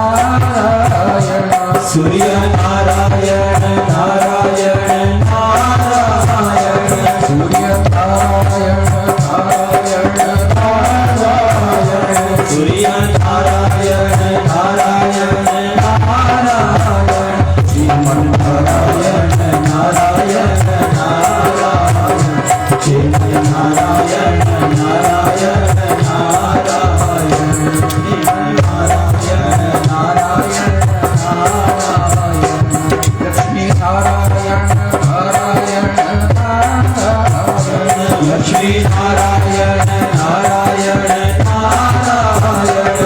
नारायण, सूर्य नारायण नारायण नारायण, सूर्य नारायण नारायण नारायण, सूर्य नारायण नारायण नारायण, श्रीमन नारायण नारायण नारायण, श्रीमन नारायण नारायण नारायण, नारायण नारायण नारायण, लक्ष्मी नारायण नारायण नारायण, लक्ष्मी नारायण नारायण नारायण,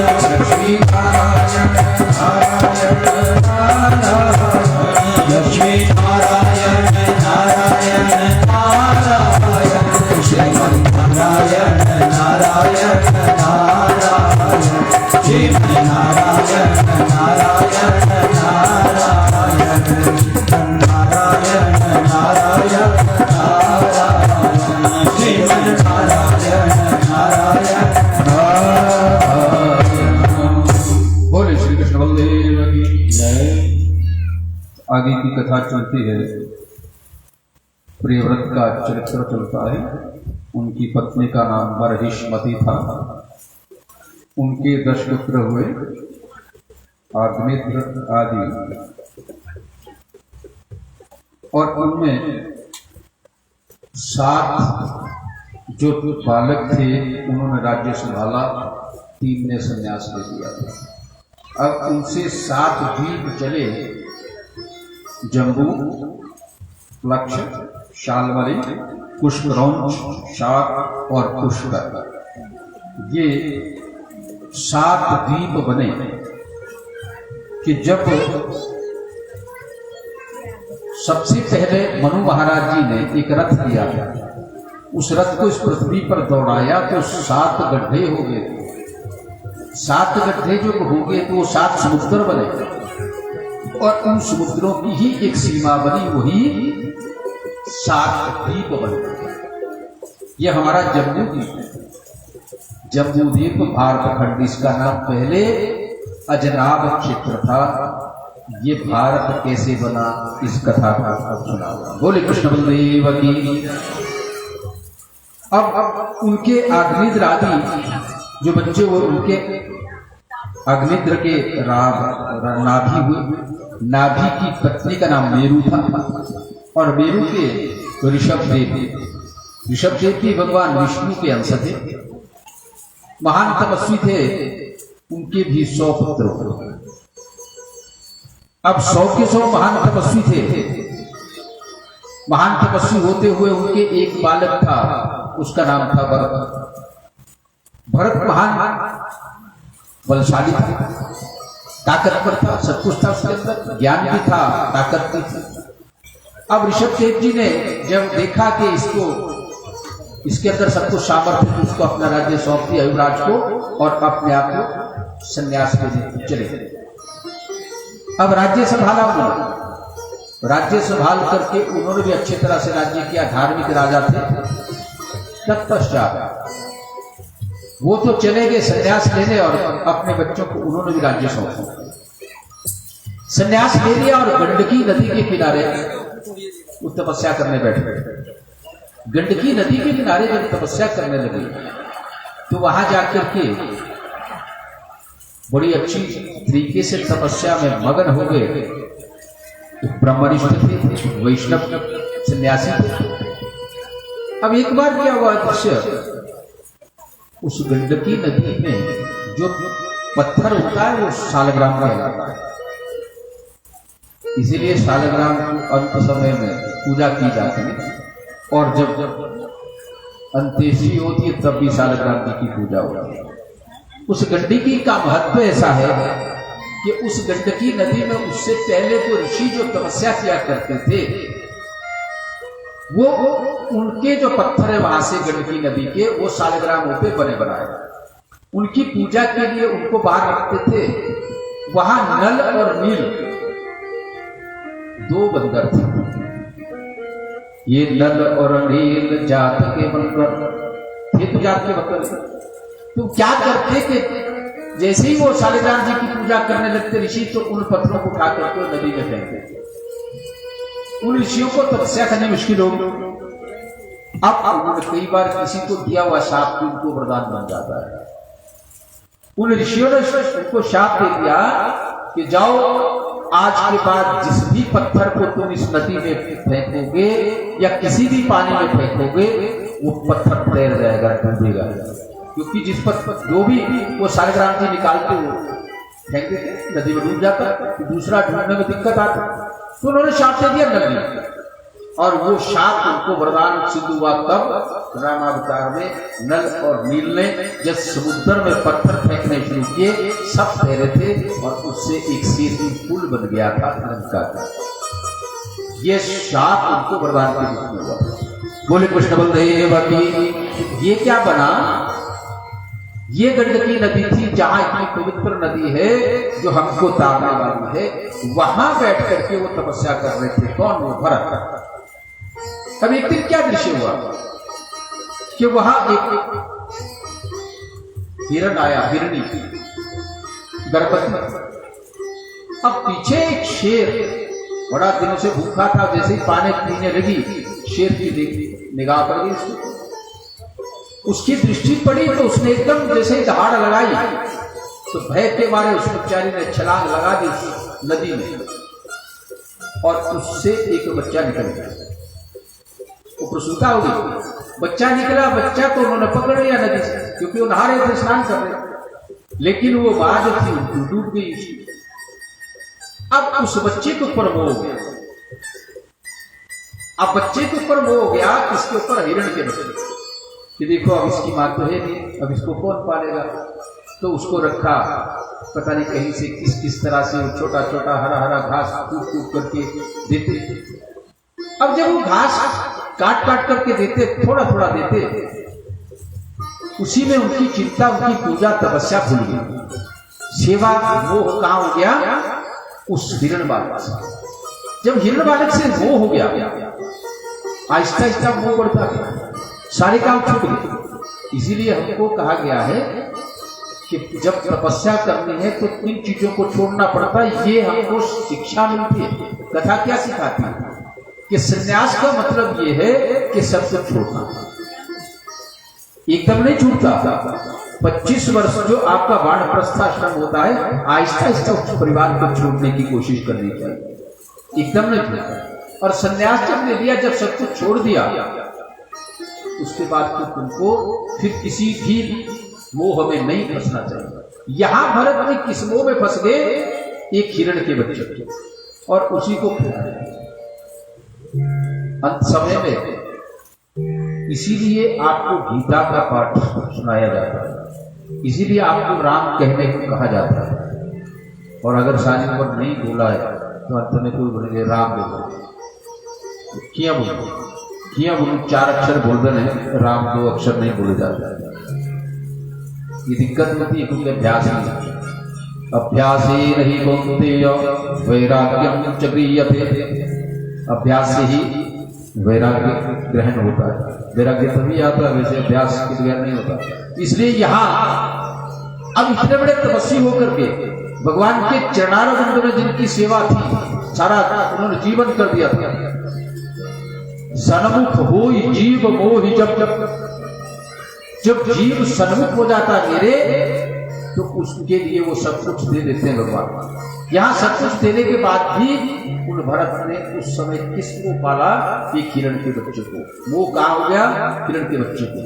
आगे की कथा चलती है। प्रियव्रत का चरित्र चलता है। उनकी पत्नी का नाम बरहिष्मती था। उनके 10 पुत्र हुए, अग्निद्र आदि, और उनमें 7 जो बालक थे उन्होंने राज्य संभाला, 3 ने संन्यास ले लिया था। अब उनसे 7 द्वीप चले, जम्बू, लक्ष, शाल्मली, पुष्करौंच, शाक और पुष्कर। ये 7 द्वीप बने कि जब सबसे पहले मनु महाराज जी ने एक रथ दिया, उस रथ को इस पृथ्वी पर दौड़ाया तो 7 गड्ढे हो गए। 7 गड्ढे जो हो गए तो वो 7 समुद्र बने, और उन समुद्रों की ही एक सीमा बनी, वही 7 द्वीप बने। ये हमारा जम्बू द्वीप है। जम्बू द्वीप भारत खंड, इसका नाम पहले अजनाब क्षेत्र था। ये भारत कैसे बना, इस कथा का सुना। बोले कृष्ण बलदेव की। अब उनके अग्निद्र आदि जो बच्चे वो उनके अग्निद्र के नाभि हुए। नाभि की पत्नी का नाम मेरू था, और मेरू के ऋषभदेव। ऋषभदेव भी भगवान विष्णु के अंश थे, महान तपस्वी थे। उनके भी 100 पुत्र हुए। अब 100 के 100 महान तपस्वी थे। महान तपस्वी होते हुए उनके एक बालक था, उसका नाम था भरत। भरत महान बलशाली था, ताकतवर था, सब कुछ था उसके अंदर, ज्ञान भी था, ताकत भी थी। अब ऋषभदेव जी ने जब देखा कि इसके अंदर सब कुछ सामर्थ्य, तो उसको अपना राज्य सौंप दिया युवराज को, और अपने आप को संन्यास के लिए चले गए। अब राज्य संभाला उन्होंने। राज्य संभाल करके उन्होंने भी अच्छी तरह से राज्य किया, धार्मिक राजा थे। तत्पश्चात वो तो चले गए संन्यास लेने, और अपने बच्चों को उन्होंने भी राज्य सौंपा। संन्यास ले लिया और गंडकी नदी के किनारे वो तपस्या करने बैठे। गंडकी नदी के किनारे जब तपस्या करने लगे तो वहां जाकर के बड़ी अच्छी तरीके से तपस्या में मगन हो गए। तो ब्रह्मनिष्ठ थे, वैष्णव सन्यासी थे। अब एक बार क्या हुआ दृश्य, उस गंडकी नदी में जो पत्थर होता है वो शालग्राम कहलाता है। इसीलिए शालग्राम को अंत समय में पूजा की जाती है, और जब अंत्येष्टि होती है तब भी शालग्राम की पूजा होती है। उस गंडकी का महत्व ऐसा है कि उस गंडकी नदी में उससे पहले तो ऋषि जो तपस्या किया करते थे, वो उनके जो पत्थर है वहां से गंडकी नदी के, वो शालग्रामों पे बने बनाए। उनकी पूजा के लिए उनको बाहर रखते थे। वहां नल और नील 2 बंदर थे। ये नल और नील जात के बंदर थे, तो जात के बंदर। तो क्या करते कि जैसे ही वो शालिग्राम जी की पूजा करने लगते ऋषि, तो उन पत्थरों को उठा करके नदी में फेंकते। उन ऋषियों को तपस्या करने मुश्किल हो गई। अब उन्होंने कई बार किसी को दिया हुआ शाप उनको वरदान बन जाता है। उन ऋषियों ने उनको शाप दे दिया कि जाओ, आज के बाद जिस भी पत्थर को तुम इस नदी में फेंकोगे या किसी भी पानी में फेंकोगे, वो पत्थर तैर जाएगा, डूबेगा। क्योंकि जिस पत्थर जो भी वो शालिग्राम जी निकालते हो फेंक देते, नदी में डूब जाता, दूसरा ढूंढने में दिक्कत आती। तो उन्होंने शाप दे दिया नदी, और वो शाप उनको वरदान सिद्ध हुआ तब रामावतार में नल और नील ने जब समुद्र में पत्थर फेंकने शुरू किए, सब तैरे थे, और उससे एक सेतु पुल बन गया था लंका का। ये शाप उनको वरदान के रूप में हुआ। बोले कृष्ण बलदेव की। ये क्या बना, ये गंडकी नदी थी जहां इतनी पवित्र नदी है जो हमको तारने वाली है। वहां बैठ करके वो तपस्या कर रहे थे। कौन? वो भरत। अब एक दिन क्या दृश्य हुआ कि वहां एक हिरण आया, हिरणी गर्भवती। अब पीछे एक शेर बड़ा दिनों से भूखा था, जैसे ही पानी पीने लगी शेर की निगाह पड़ गई उसको। उसकी दृष्टि पड़ी तो उसने एकदम जैसे ही दहाड़ लगाई तो भय के मारे उस बेचारी ने छलांग लगा दी नदी में और उससे एक बच्चा निकल गया। वो प्रसूता हो गई, बच्चा निकला, बच्चा तो उन्होंने पकड़ लिया नदी से, क्योंकि वो नहा रहे थे, स्नान कर रहे थे, लेकिन वो मां जो थी डूब गई। अब उस बच्चे के ऊपर मोह हो गया। अब बच्चे के ऊपर मोह हो गया, इसके ऊपर हिरण के बच्चे कि देखो अब इसकी मां तो है नहीं, अब इसको कौन पालेगा। तो उसको रखा, पता नहीं कहीं से किस तरह से वो छोटा छोटा हरा हरा घास कूट कूट करके देते। अब जब वो घास काट काट करके देते, थोड़ा थोड़ा देते, उसी में उनकी चिंता, उनकी पूजा तपस्या भूल गई, सेवा मोह कहां हो गया उस हिरण बालक से। जब हिरण बालक से मोह हो गया, आहिस्ता आहिस्ता मोह बढ़ता गया, सारे काम छूट गए। इसीलिए हमको कहा गया है कि जब तपस्या करनी है तो 3 चीजों को छोड़ना पड़ता है। ये हमको शिक्षा मिलती है। कथा क्या सिखाती है कि संन्यास का मतलब ये है कि सब कुछ छोड़ना, एकदम नहीं छूटता। 25 वर्ष जो आपका वानप्रस्थाश्रम होता है, आहिस्ता आहिस्ता उस परिवार को छोड़ने की कोशिश करनी चाहिए, एकदम नहीं छूटता। और संन्यास जब ले लिया, जब सब कुछ छोड़ दिया, उसके बाद तो तुमको फिर किसी भी मोह में नहीं फंसना चाहिए। यहां भरत में किस मोह में फंस गए, एक हिरण के बच्चे के, और उसी को अंत समय में। इसीलिए आपको गीता का पाठ सुनाया जाता है, इसीलिए आपको राम कहने को कहा जाता है। और अगर सारी उम्र नहीं बोला है तो अंत में कोई बोलेंगे राम बोलो, किया बोलो 4 अक्षर बोल रहे हैं, राम 2 अक्षर नहीं बोले जाते। ये दिक्कत होती है क्योंकि अभ्यास नहीं, अभ्यास ही नहीं कौन्तेय वैराग्यम च गृह्यते। अभ्यास से ही वैराग्य ग्रहण होता है। वैराग्य तभी आता है, वैसे अभ्यास के बगैर नहीं होता। इसलिए यहां अब इतने बड़े तपस्वी होकर के भगवान के चरणारविंद में जिनकी सेवा थी, सारा उन्होंने जीवन कर दिया था। सन्मुख हो जीव मोहि, जब जीव सन्मुख हो जाता मेरे, तो उसके लिए वो सब कुछ दे देते हैं भगवान। यहां सब कुछ देने के बाद भी उन भरत ने उस समय किसको पाला, एक हिरण के बच्चे को। वो कहां हो गया, हिरण के बच्चे को।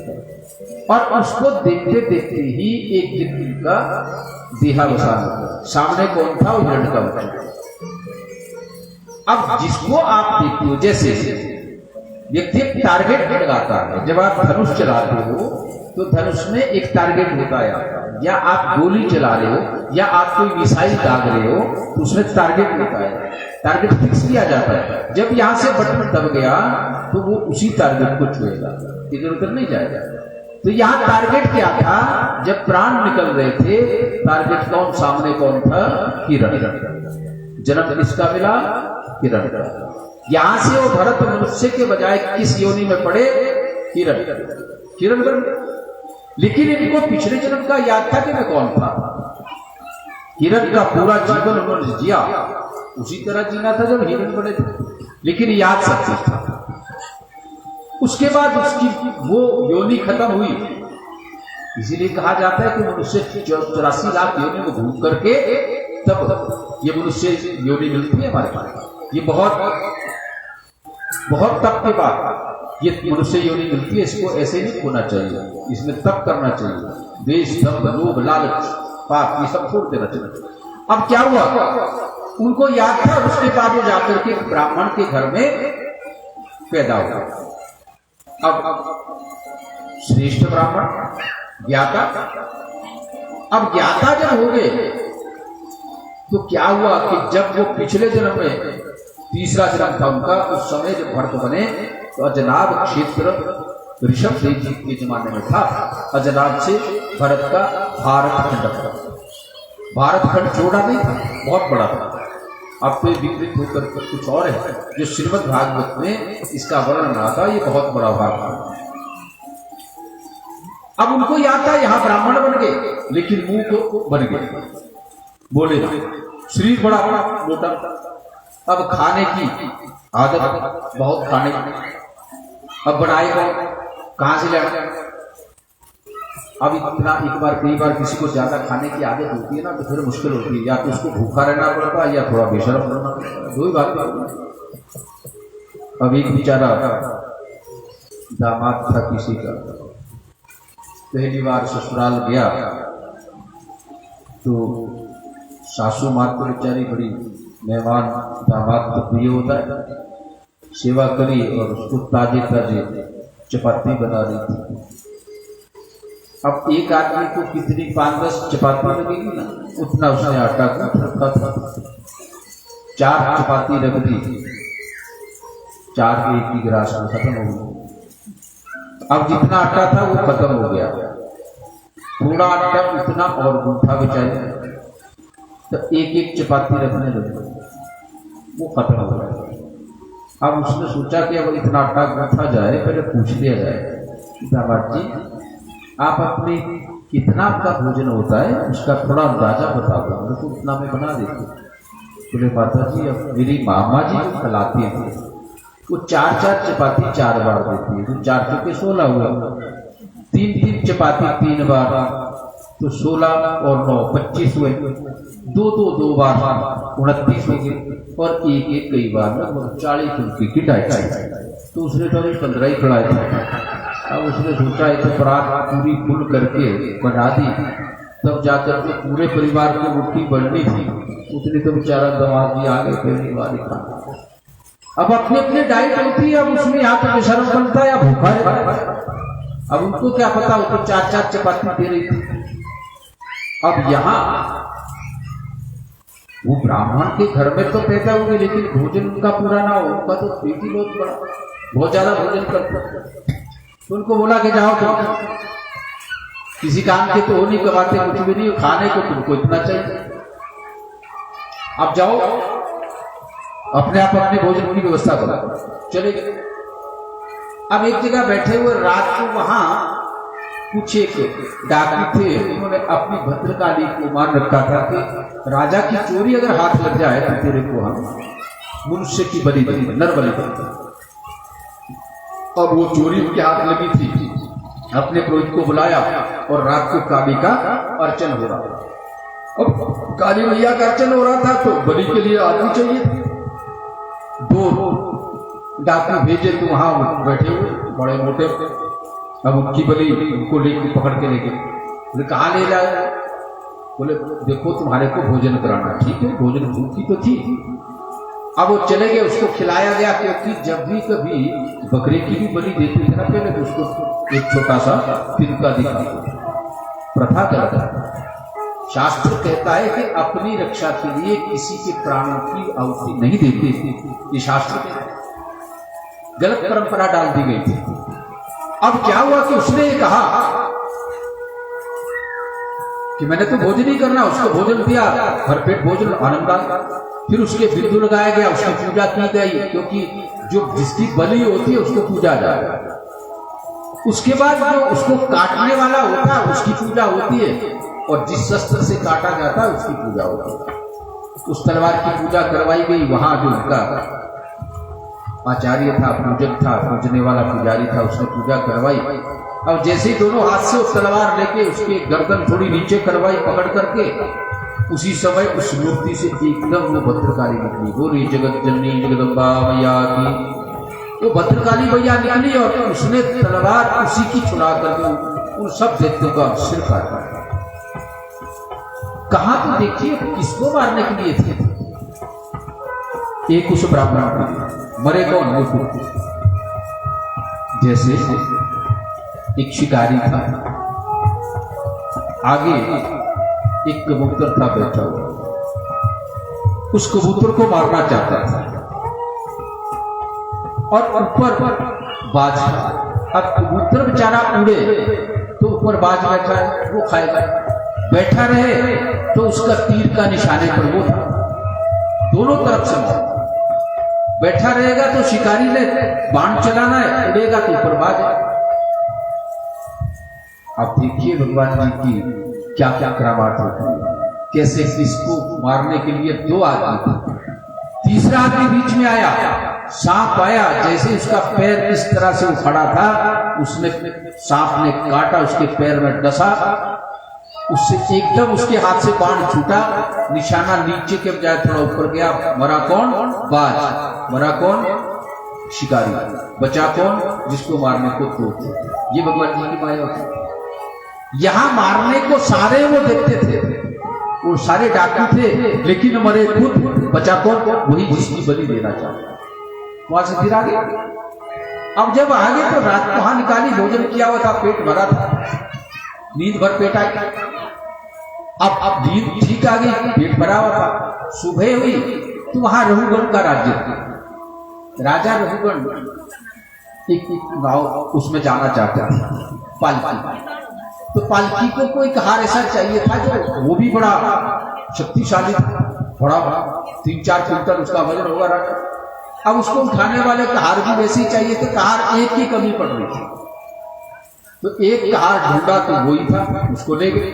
और उसको देखते देखते ही एक दिन उनका देहावसान हो गया। सामने कौन था, वो हिरण का बच्चा। अब जिसको आप देखते हो, जैसे व्यक्ति टारगेट लगाता है, जब आप धनुष चलाते हो तो धनुष में एक टारगेट होता है आपका, या आप गोली चला रहे हो या आप कोई मिसाइल दाग रहे हो तो उसमें टारगेट होता है, टारगेट फिक्स किया जाता है। जब यहां से बटन दब गया तो वो उसी टारगेट को छुएगा, इधर उधर नहीं जाएगा। तो यहां टारगेट क्या था, जब प्राण निकल रहे थे, टारगेट कौन, सामने कौन था, हिरण। जन्म किसका मिला, हिरण का। यहां से वो भरत मनुष्य के बजाय किस योनि में पड़े, हिरण। लेकिन इनको पिछले जन्म का याद था कि मैं कौन था। हिरण का पूरा जीवन उन्होंने जिया, उसी तरह जीना था जब हिरण बने थे, लेकिन याद सब कुछ था। उसके बाद उसकी वो योनि खत्म हुई। इसीलिए कहा जाता है कि मनुष्य 84 लाख योनि को घूम करके तब ये मनुष्य योनि मिलती है हमारे पास। ये बहुत तप के बाद ये मनुष्य योनि मिलती है। इसको ऐसे नहीं खोना चाहिए, इसमें तप करना चाहिए। द्वेष, दंभ, लोभ, लालच, पाप, ये सब छोड़ देना चाहिए। अब क्या हुआ, उनको याद था, उसके बाद वो जाकर के ब्राह्मण के घर में पैदा हुआ। अब श्रेष्ठ ब्राह्मण ज्ञाता, अब ज्ञाता जब हो गए तो क्या हुआ कि जब वो पिछले जन्म में, तीसरा जन्म था उनका, उस समय जब भरत बने तो अजनाब क्षेत्र ऋषभ देव जी के जमाने में था। अजनाब से भरत का भारत खंड था। भारत खंड छोटा नहीं था, बहुत बड़ा था। अब तो विपरीत होकर कुछ और है, जो श्रीमद् भागवत में इसका वर्णन आता, ये बहुत बड़ा भाग था। अब उनको याद था यहां ब्राह्मण बन गए, लेकिन मुंह को बन गए, बोले ना। शरीर बड़ा मोटा, अब खाने की आदत बहुत खाने की, अब बनाएगा कहां से लाएगा। अब इतना एक बार कई बार किसी को ज्यादा खाने की आदत होती है ना तो फिर मुश्किल होती है, या तो उसको भूखा रहना पड़ता है या थोड़ा बेशरम रहना पड़ता है, दो ही बात है। अब एक बेचारा दामाद था किसी का, पहली बार ससुराल गया तो सासू माँ तो बेचारी बड़ी मेहमान दामाद तो प्रिय होता है, सेवा करी और उसको ताजे ताजे चपाती बना रही थी। अब एक आदमी को कितनी 5-10 चपाती लगेगी ना, उतना उसने आटा गूंथ रखा था, 4 चपाती रख दी, 4 के एक ही गिलास में खत्म हो गई। अब जितना आटा था वो खत्म हो गया, थोड़ा आटा उतना और गूंथा बेचारे, तो एक एक चपाती रखने लगे, वो खत्म हो गया। अब उसने सोचा कि अब इतना आटा गूंथा जाए, पहले पूछ लिया जाए, दामाद जी आप अपने कितना आपका भोजन होता है उसका थोड़ा अंदाजा बता दो, मेरे को उतना मैं बना देती। बोले माता जी अब मेरी मामा जी खिलाती थी, वो 4-4 चपाती 4 बार देती है, तो 4 चौके 16 हुआ, 3-3 चपाती 3 बार तो 16 और 9 25 हुए, 2 बार 29 हो गए, और एक कई बार लगभग 40 रुपये की डाइट, तो उसने तो 15 ही खिलाए थे। अब उसने सोचा एक परात पूरी फुल करके बना दी, तब जाकर के पूरे परिवार को रोटी बननी थी, उतनी तो बेचारा दामाद जी आ गए पहली बार खा। अब अपने अपने डाइट होती है, अब उसमें यहाँ तो बेशरम बनता है या भूखा है, अब उनको क्या पता, वो तो 4-4 चपाती दे रही थी। अब यहाँ वो ब्राह्मण के घर में तो पैदा हुए, लेकिन भोजन उनका पूरा ना हो, उनका तो पेट ही बहुत बड़ा, बहुत ज्यादा भोजन करता। तो उनको बोला कि जाओ तुम किसी काम के तो हो नहीं, कमाते कुछ भी नहीं, खाने को तुमको इतना चाहिए, अब जाओ अपने आप अपने भोजन की व्यवस्था करो। चले गए। अब एक जगह बैठे हुए रात को वहां कुछ एक डाकू थे, उन्होंने अपनी भद्रकाली को मान रखा था कि राजा की चोरी अगर हाथ लग जाए तो तेरे को हम मनुष्य की बलि देंगे, नर बलि देंगे। अब वो चोरी उनके हाथ लगी थी, अपने पुरोहित को बुलाया और रात को काली का अर्चन हो रहा था। अब काली मैया का अर्चन हो रहा था तो बलि के लिए आदमी चाहिए, 2 डाकू भेजे तो वहां बैठे हुए बड़े मोटे, अब उनकी बलि उनको लेके पकड़ के लेके, बोले कहाँ ले जाए, बोले देखो तुम्हारे को भोजन कराना, ठीक है भोजन भूखी तो थी। अब वो चले गए, उसको खिलाया गया, क्योंकि जब भी कभी बकरे की भी बलि देते थे ना पहले तो उसको एक छोटा सा तिनका दिखा, प्रथा गलत है। शास्त्र कहता है कि अपनी रक्षा के लिए किसी के प्राणों की आहुति नहीं देते, ये शास्त्र कहता है, गलत परंपरा डाल दी गई थी। अब क्या हुआ कि उसने कहा कि मैंने तो भोजन ही करना, उसको भोजन दिया, भरपेट भोजन आनंद। फिर उसके बिंदु लगाया गया, उसकी पूजा की गई, क्योंकि जो जिसकी बलि होती है उसको पूजा जाए। उसके बाद जो उसको काटने वाला होता है उसकी पूजा होती है, और जिस शस्त्र से काटा जाता है उसकी पूजा होती है। उस तलवार की पूजा करवाई गई, वहां जो उनका आचार्य था, पूजक था, पूजने वाला पुजारी था, उसने पूजा करवाई। अब जैसे ही दोनों हाथ से उस तलवार लेके उसके गर्दन थोड़ी नीचे करवाई पकड़ करके, उसी समय उस मूर्ति से एकदम वो भद्रकाली निकली, बोली जगत जननी जगदम्बा मैया की। वो भद्रकाली मैया निकली और उसने तलवार उसी की छुड़ा करके उन सब दैत्यों का सिर काटा। कहां तो देखिए किसको मारने के लिए थे, एक उस ब्राह्मण मरे कौन, जैसे एक शिकारी था, आगे एक कबूतर था बैठा हुआ, उस कबूतर को मारना चाहता था और ऊपर बाज। अब कबूतर बेचारा उड़े तो ऊपर बाज बैठा है, वो खाएगा, बैठा रहे तो उसका तीर का निशाने पर वो था, दोनों तरफ से बैठा रहेगा तो शिकारी ने बाण चलाना है, उड़ेगा तो ऊपर बाज। अब देखिए भगवान जी की क्या क्या करामात होती है, कैसे किसको मारने के लिए 2 आदमी थे, तीसरा आदमी बीच में आया, सांप आया, जैसे उसका पैर इस तरह से उखड़ा था, उसने सांप ने काटा, उसके पैर में डसा, उससे एकदम उसके हाथ से बाण छूटा, निशाना नीचे के बजाय थोड़ा ऊपर गया। मरा कौन? बाज। मरा कौन? शिकारी। बचा कौन? जिसको मारने को तो। ये भगवान जी की माया होती। यहां मारने को सारे वो देखते थे, वो सारे डाकू थे, लेकिन मरे खुद। बचा कौन? वही जिसकी बलि देना चाहता। वहां से फिर आगे, अब जब आगे तो रात वहां निकाली, भोजन किया हुआ था, पेट भरा था, नींद भर पेट आ गई। अब नींद ठीक आ गई, पेट भरा हुआ था। सुबह हुई तो वहां रघुगण का राज्य था। राजा रघुगण एक गांव उसमें जाना चाहता था, पालकी। तो पालकी को कोई कहार ऐसा चाहिए था जो वो भी बड़ा शक्तिशाली था, बड़ा 3-4 क्विंटल उसका वजन होगा राजा। अब उसको उठाने वाले कहार भी वैसे ही चाहिए थे। कहार एक की कमी पड़ रही थी, तो एक कहार ढूंढा तो वही था, उसको ले गए।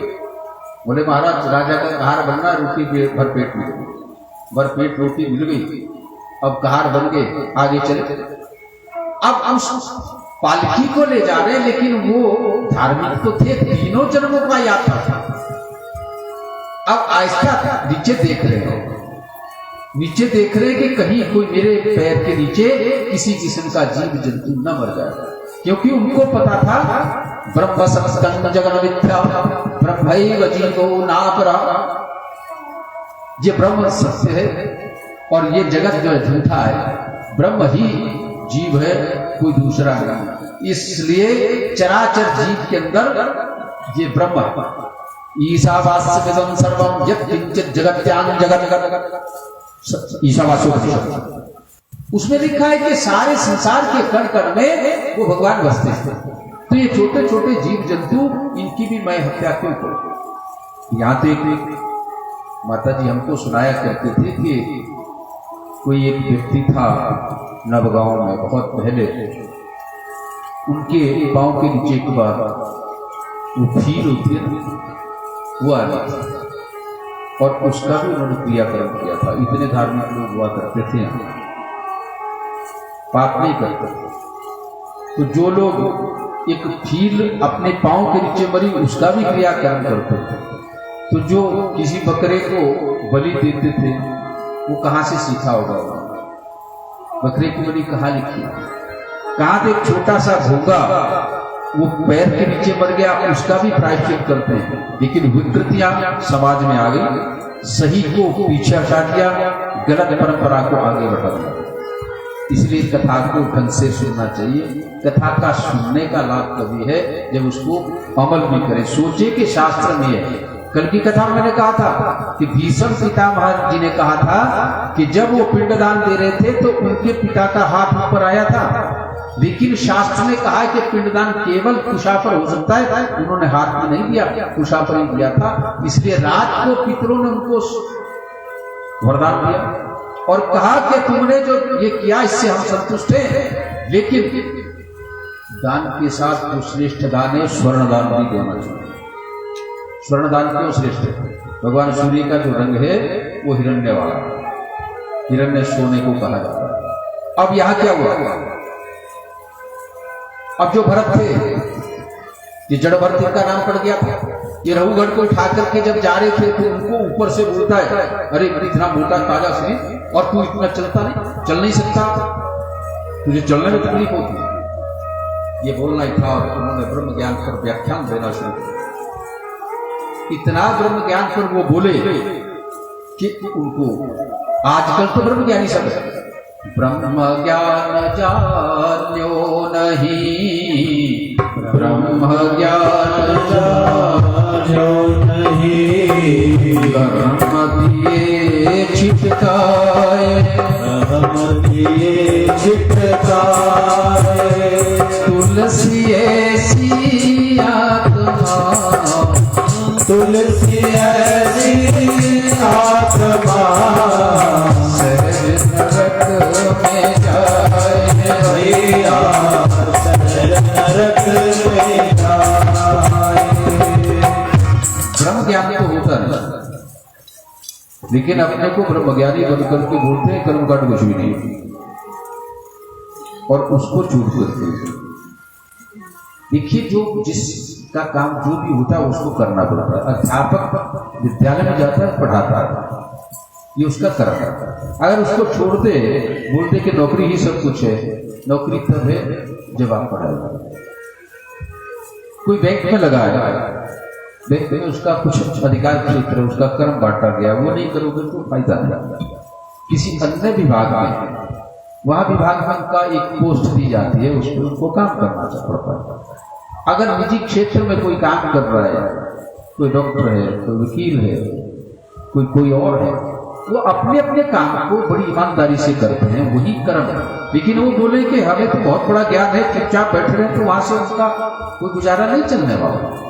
बोले महाराज, राजा का कहार बनना, रोटी भर पेट मिल गई, भर पेट रोटी मिल गई, अब कहार बन गए, आगे चले। अब उस पालकी को ले जा रहे, लेकिन वो धार्मिक तो थे, तीनों जन्मों का यात्रा था। अब आहिस्ता नीचे देख रहे हो, नीचे देख रहे कि कहीं कोई मेरे पैर के नीचे किसी किस्म का जीव जंतु न मर जाए, क्योंकि उनको पता था ब्रह्म सत्संग जगन मिथ्या ब्रह्मैव जीवो नापरा। ये ब्रह्म सत्य है और ये जगत जो झूठा है, ब्रह्म ही जीव है, कोई दूसरा नहीं। इसलिए चराचर जीव के अंदर ये ब्रह्म ईशावास्यमिदं सर्वं यत् किंचित् जगत्यां जगत्, ईशावास्योपनिषद उसमें लिखा है कि सारे संसार के कण कण में वो भगवान बसते हैं। तो ये छोटे छोटे जीव जंतु, इनकी भी मैं हत्या क्यों करूं? यहां तो एक माता जी हमको सुनाया करते थे कि कोई एक व्यक्ति था नवगांव में, बहुत पहले, उनके पांव के नीचे एक बार वो फील होती है वो आ गया था, और उसका भी उन्होंने क्रियाकर्म किया था। इतने धार्मिक लोग हुआ करते थे, पाप नहीं करते थे। तो जो लोग एक फील अपने पांव के नीचे मरी, उसका भी क्रियाकर्म करते थे। तो जो किसी बकरे को बलि देते थे, वो कहां से सीखा होगा? बकरे की बलि कहां लिखी? कहां तो एक छोटा सा घोंगा वो पैर के नीचे मर गया, उसका भी प्रायश्चित करते हैं। लेकिन विकृतियां समाज में आ गई, सही को पीछे हटा दिया, गलत परंपरा को आगे बढ़ा दिया। इसलिए कथा को ढंग से सुनना चाहिए। कथा का सुनने का लाभ कभी है जब उसको अमल भी करें। सोचे कि शास्त्र में है। कल की कथा में मैंने कहा था कि भीष्म पितामह जी ने कहा था कि जब वो पिंडदान दे रहे थे तो उनके पिता का हाथ ऊपर आया था, लेकिन शास्त्र ने कहा कि पिंडदान केवल कुशा पर हो सकता है। उन्होंने हाथ में नहीं दिया, कुशा पर ही दिया था। इसलिए रात को पितरों ने उनको वरदान दिया और कहा कि तुमने जो ये किया इससे हम संतुष्ट हैं, लेकिन दान के साथ जो श्रेष्ठ दान है स्वर्ण दान भी देना चाहिए। स्वर्ण दान क्यों श्रेष्ठ है? भगवान सूर्य का जो रंग है वो हिरण्य वाला, हिरण्य सोने को कहा जाता है। अब यहां क्या हुआ? अब जो भरत थे, ये जड़ भरत का नाम पड़ गया था। ये रघुगढ़ को उठा करके जब जा रहे थे तो उनको ऊपर से बोलता है, अरे इतना मोटा ताजा शरीर और तू इतना चलता नहीं, चल नहीं सकता, तुझे चलने में तकलीफ होती है। ये बोलना ही था और उन्होंने ब्रह्म ज्ञान पर व्याख्यान देना शुरू किया। इतना ब्रह्म ज्ञान पर वो बोले कि उनको आजकल तो ब्रह्म ज्ञानी सब है। ब्रह्म ज्ञान जान्यो नहीं, ब्रह्म ज्ञान जान्यो नहीं, ब्रह्म दिए छिटकाए, ब्रह्म दिए छिटकाए, तुलसी ऐसी आत्मा, तुलसी ऐसी आत्मा, सहज नरक में जाए भैया, सहज नरक में जाए। ब्रह्म ज्ञान को होकर लेकिन अपने को ब्रह्मज्ञानी बनकर के बोलते हैं कर्मकांड कुछ भी नहीं, और उसको छूट करते। देखिए, जो जिसका काम जो भी होता है उसको करना पड़ता है। अध्यापक विद्यालय में जाता है, पढ़ाता है, ये उसका कर्म है। अगर उसको छोड़ दे, बोलते कि नौकरी ही सब कुछ है, नौकरी तब है जब आप पढ़ाई। कोई बैंक में लगा है, बैंक में उसका कुछ अधिकार क्षेत्र है, उसका कर्म बांटा गया, वो नहीं करोगे तो फायदा नहीं। किसी अन्य विभाग में, वहां विभाग में उनका एक पोस्ट दी जाती है, उस पर उनको काम करना पड़ता है। अगर निजी क्षेत्र में कोई काम कर रहा है, कोई डॉक्टर है, कोई वकील है, कोई और है, वो अपने अपने काम को बड़ी ईमानदारी से करते हैं, वही कर्म है। लेकिन वो बोले कि हमें तो बहुत बड़ा ज्ञान है, चुपचाप बैठ रहे हैं, तो वहां से उसका कोई गुजारा नहीं चलने वाला।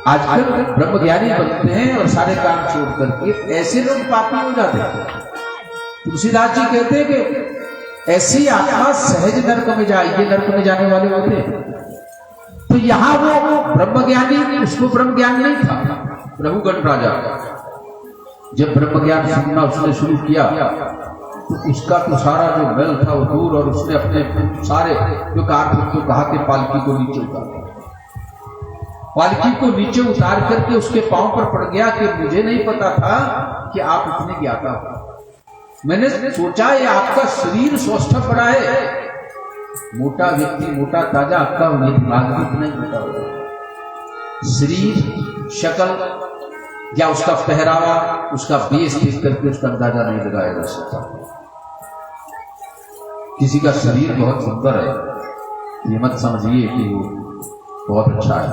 आजकल ब्रह्मज्ञानी बनते हैं और सारे काम छोड़ करके, ऐसे लोग पापी हो जाते हैं। तुलसीदास जी कहते हैं कि ऐसी आत्मा सहज नरक में जाए, ये नरक में जाने वाले होते हैं। तो यहां वो ब्रह्मज्ञानी, उसको ब्रह्म ज्ञान नहीं था। रघुगण राजा जब ब्रह्म ज्ञान सुनना उसने शुरू किया, तो उसका तो सारा जो बल था वो दूर, और उसने अपने सारे जो कार्य को कहा कि पालकी को नीचे उतार। पालकी को नीचे उतार करके उसके पांव पर पड़ गया कि मुझे नहीं पता था कि आप इतने ज्ञाता हो। मैंने सोचा ये आपका शरीर स्वस्थ पड़ा है, मोटा व्यक्ति, मोटा ताजा, आपका दिमाग भी इतना ही मोटा होगा। शरीर, शक्ल या उसका पहरावा, उसका बेस देख करके उसका अंदाजा नहीं लगाया जा सकता। किसी का शरीर बहुत सुंदर है, ये मत समझिए कि वो बहुत अच्छा है,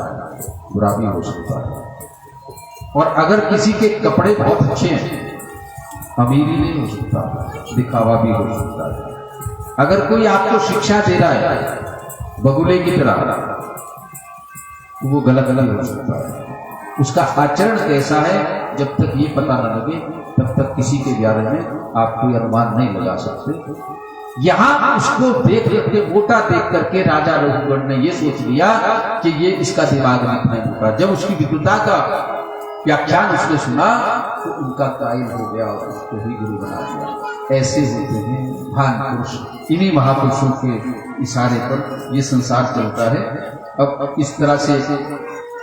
बुरा भी हो सकता है। और अगर किसी के कपड़े बहुत अच्छे हैं, अमीरी नहीं हो सकता, दिखावा भी हो सकता है। अगर कोई आपको शिक्षा दे रहा है बगुले की तरह, वो गलत हो सकता है। उसका आचरण कैसा है, जब तक ये पता न लगे तब तक किसी के बारे में आप कोई अनुमान नहीं लगा सकते। यहां उसको देख करके, मोटा देख करके राजा रघुगण ने ये सोच लिया कि ये इसका दिमाग नहीं मोटा। जब उसकी विकृता का व्याख्यान उसने सुना तो उनका कायल हो गया और उसको ही गुरु बना दिया। ऐसे होते हैं महान पुरुष, इन्हीं महापुरुषों के इशारे पर ये संसार चलता है। अब इस तरह से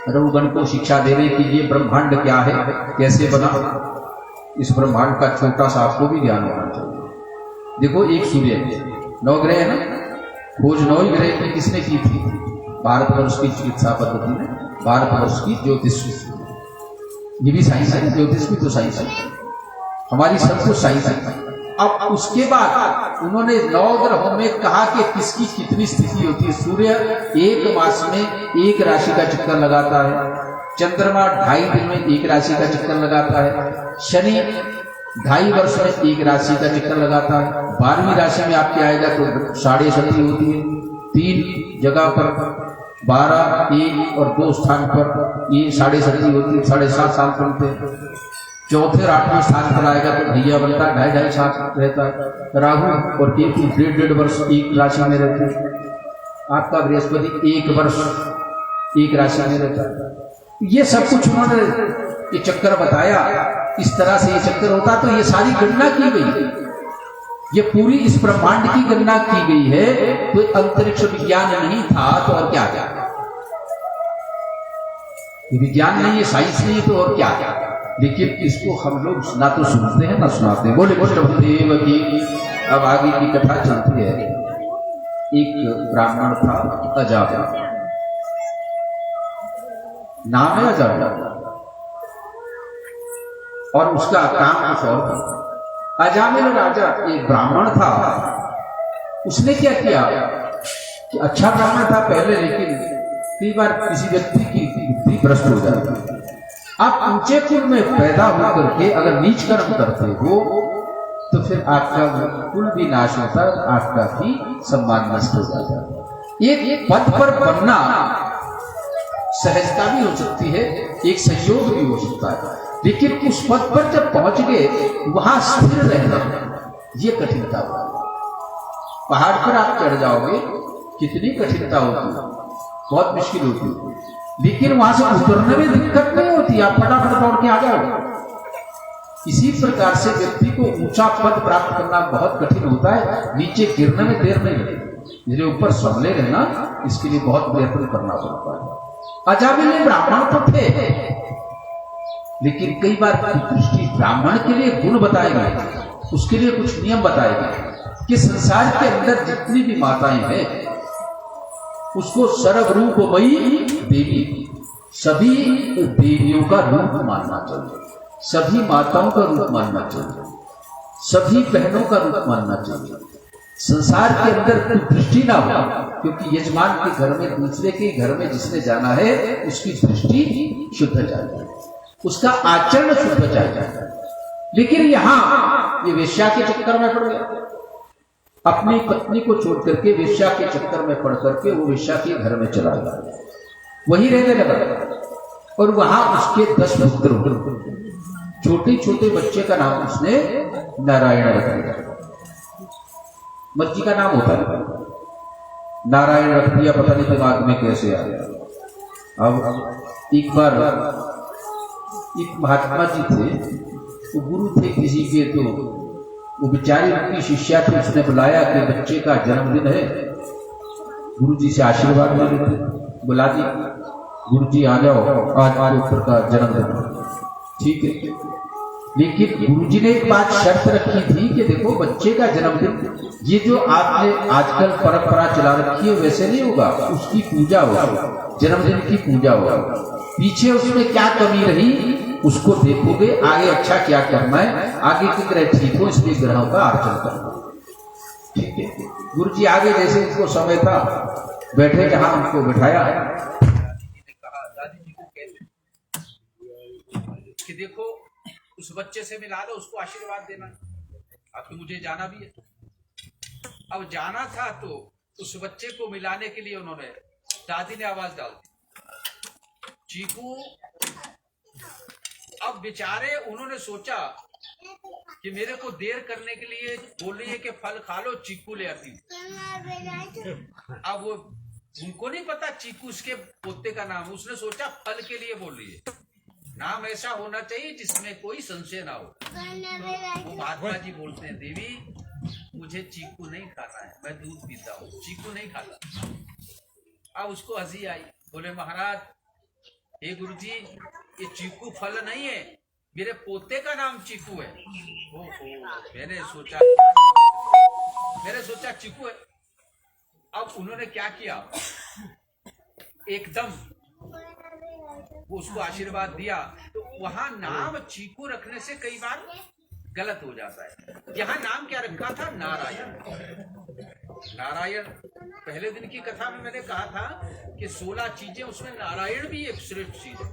रघुगण को शिक्षा दे रहे कि ये ब्रह्मांड क्या है, कैसे बना। इस ब्रह्मांड का छोटा सा आपको भी ज्ञान होना चाहिए। देखो, एक सूर्य, 9 ग्रह है ना, खोज 9 ग्रह की किसने की थी? भारतवर्ष की चिकित्सा पद्धति में, भारतवर्ष की ज्योतिष। ये भी साइंस है, ज्योतिष भी तो साइंस है, हमारी सब कुछ साइंस है। अब उसके बाद उन्होंने 9 ग्रहों में कहा कि किसकी कितनी स्थिति होती है। सूर्य 1 मास में 1 राशि का चक्कर लगाता है, चंद्रमा 2.5 दिन में 1 राशि का चक्कर लगाता है, शनि 2.5 वर्ष में 1 राशि का चक्कर लगाता है। 12वीं राशि में आपके आएगा तो 7.5 होती है। 3 जगह पर 12, 1 और 2 स्थान पर ये 7.5 होती है, 7.5 साल बनते हैं। चौथे और 8वें स्थान पर आएगा तो भैया बनता है, 2.5 साल रहता है। राहु और केतु 1.5 वर्ष 1 राशि में रहते हैं। आपका बृहस्पति 1 वर्ष 1 राशि में रहता है। ये सब कुछ उन्होंने ये चक्कर बताया, इस तरह से ये चक्कर होता। तो ये सारी गणना की गई, ये पूरी इस ब्रह्मांड की गणना की गई है। कोई अंतरिक्ष विज्ञान नहीं था तो और क्या क्या? ये विज्ञान नहीं है, साइंस नहीं है तो और क्या क्या? लेकिन इसको हम लोग ना तो सुनते हैं ना सुनाते हैं। बोले प्रभुदेव की। अब आगे की कथा चलती है। एक ब्राह्मण था अजामिल, नाम है अजामिल, और उसका काम कुछ और था। अजामिल राजा एक ब्राह्मण था। उसने क्या किया कि अच्छा ब्राह्मण था पहले, लेकिन कई बार किसी व्यक्ति की बुद्धि भ्रष्ट हो जाती है। आप ऊंचे कुल में पैदा होकर के अगर नीच कर्म करते हो तो फिर आपका कुल भी नाश होता है, आपका भी सम्मान नष्ट हो जाता है। एक पद पर बनना सहजता भी हो सकती है, एक संयोग भी हो सकता है, लेकिन उस पद पर जब पहुंच गए वहां स्थिर रहना ये कठिनता होगी। पहाड़ पर आप चढ़ जाओगे, कितनी कठिनता होगी, बहुत मुश्किल होती है, लेकिन वहां से उतरने में दिक्कत नहीं होती, आप फटाफट दौड़ के आ जाओगे। इसी प्रकार से व्यक्ति को ऊंचा पद प्राप्त करना बहुत कठिन होता है, नीचे गिरने में देर नहीं लगती, मेरे ऊपर संभले रहना इसके लिए बहुत प्रयत्न करना पड़ता है। अजामिल ब्राह्मण तो थे, लेकिन कई बार दृष्टि ब्राह्मण के लिए गुण बताए गए, उसके लिए कुछ नियम बताए गए कि संसार के अंदर जितनी भी माताएं हैं उसको सर्वरूपमयी देवी, सभी देवियों का रूप मानना चाहिए, सभी माताओं का रूप मानना चाहिए, सभी बहनों का रूप मानना चाहिए। संसार के अंदर कोई दृष्टि ना हो, क्योंकि यजमान के घर में, दूसरे के घर में जिसने जाना है उसकी दृष्टि शुद्ध जाए, उसका आचरण शुद्ध जाए। लेकिन यहां ये वेश्या के चक्कर में पड़ गया, अपनी पत्नी को छोड़ करके वेश्या के चक्कर में पड़ करके वो वेश्या के घर में चला गया, वहीं रहने लगा और वहां उसके 10 पुत्र हुए। छोटे छोटे बच्चे का नाम उसने नारायण रख दिया। बच्ची का नाम होता है नारायण रख दिया, पता नहीं दिमाग में कैसे आ गया। अब एक बार एक महात्मा जी थे, वो गुरु थे किसी के, तो वो बेचारी उनकी शिष्या थी, उसने बुलाया कि बच्चे का जन्मदिन है, गुरु जी से आशीर्वाद ले लेते। बुला दी, गुरु जी आ जाओ, आज पुत्र का जन्मदिन। ठीक है, लेकिन गुरु जी ने एक बात शर्त रखी थी कि देखो बच्चे का जन्मदिन, ये जो आपने आजकल परंपरा चला रखी है वैसे नहीं होगा, उसकी पूजा होगा, जन्मदिन की पूजा होगा। पीछे उसमें क्या कमी रही उसको देखोगे, आगे अच्छा क्या करना है, आगे की ग्रह ठीक हो इसलिए ग्रहों का अर्चन करना। ठीक है, गुरु जी आगे जैसे उनको समय था, बैठे जहां उनको बिठाया, दादी जी को कहते कि देखो उस बच्चे से मिला दो, उसको आशीर्वाद देना। अब तो मुझे जाना भी है, अब जाना था तो उस बच्चे को मिलाने के लिए उन्होंने, दादी ने आवाज डाल दी, चीकू। अब बेचारे उन्होंने सोचा कि मेरे को देर करने के लिए बोल रही है कि फल खा लो, चीकू ले आती हूँ। अब वो उनको नहीं पता चीकू उसके पोते का नाम, उसने सोचा फल के लिए बोल रही है, नाम ऐसा होना चाहिए जिसमें कोई संशय ना हो। तो महात्मा जी बोलते हैं, देवी मुझे चीकू नहीं खाना है, मैं दूध पीता हूँ, चीकू नहीं खाता। अब उसको हंसी आई, बोले महाराज हे गुरु जी, ये चीकू फल नहीं है, मेरे पोते का नाम चीकू है। मैंने सोचा चीकू है। अब उन्होंने क्या किया, एकदम वो उसको आशीर्वाद दिया। तो वहां नाम चीकू रखने से कई बार गलत हो जाता है। यहाँ नाम क्या रखा था, नारायण। नारायण पहले दिन की कथा में मैंने कहा था कि 16 चीजें, उसमें नारायण भी एक श्रेष्ठ चीज है।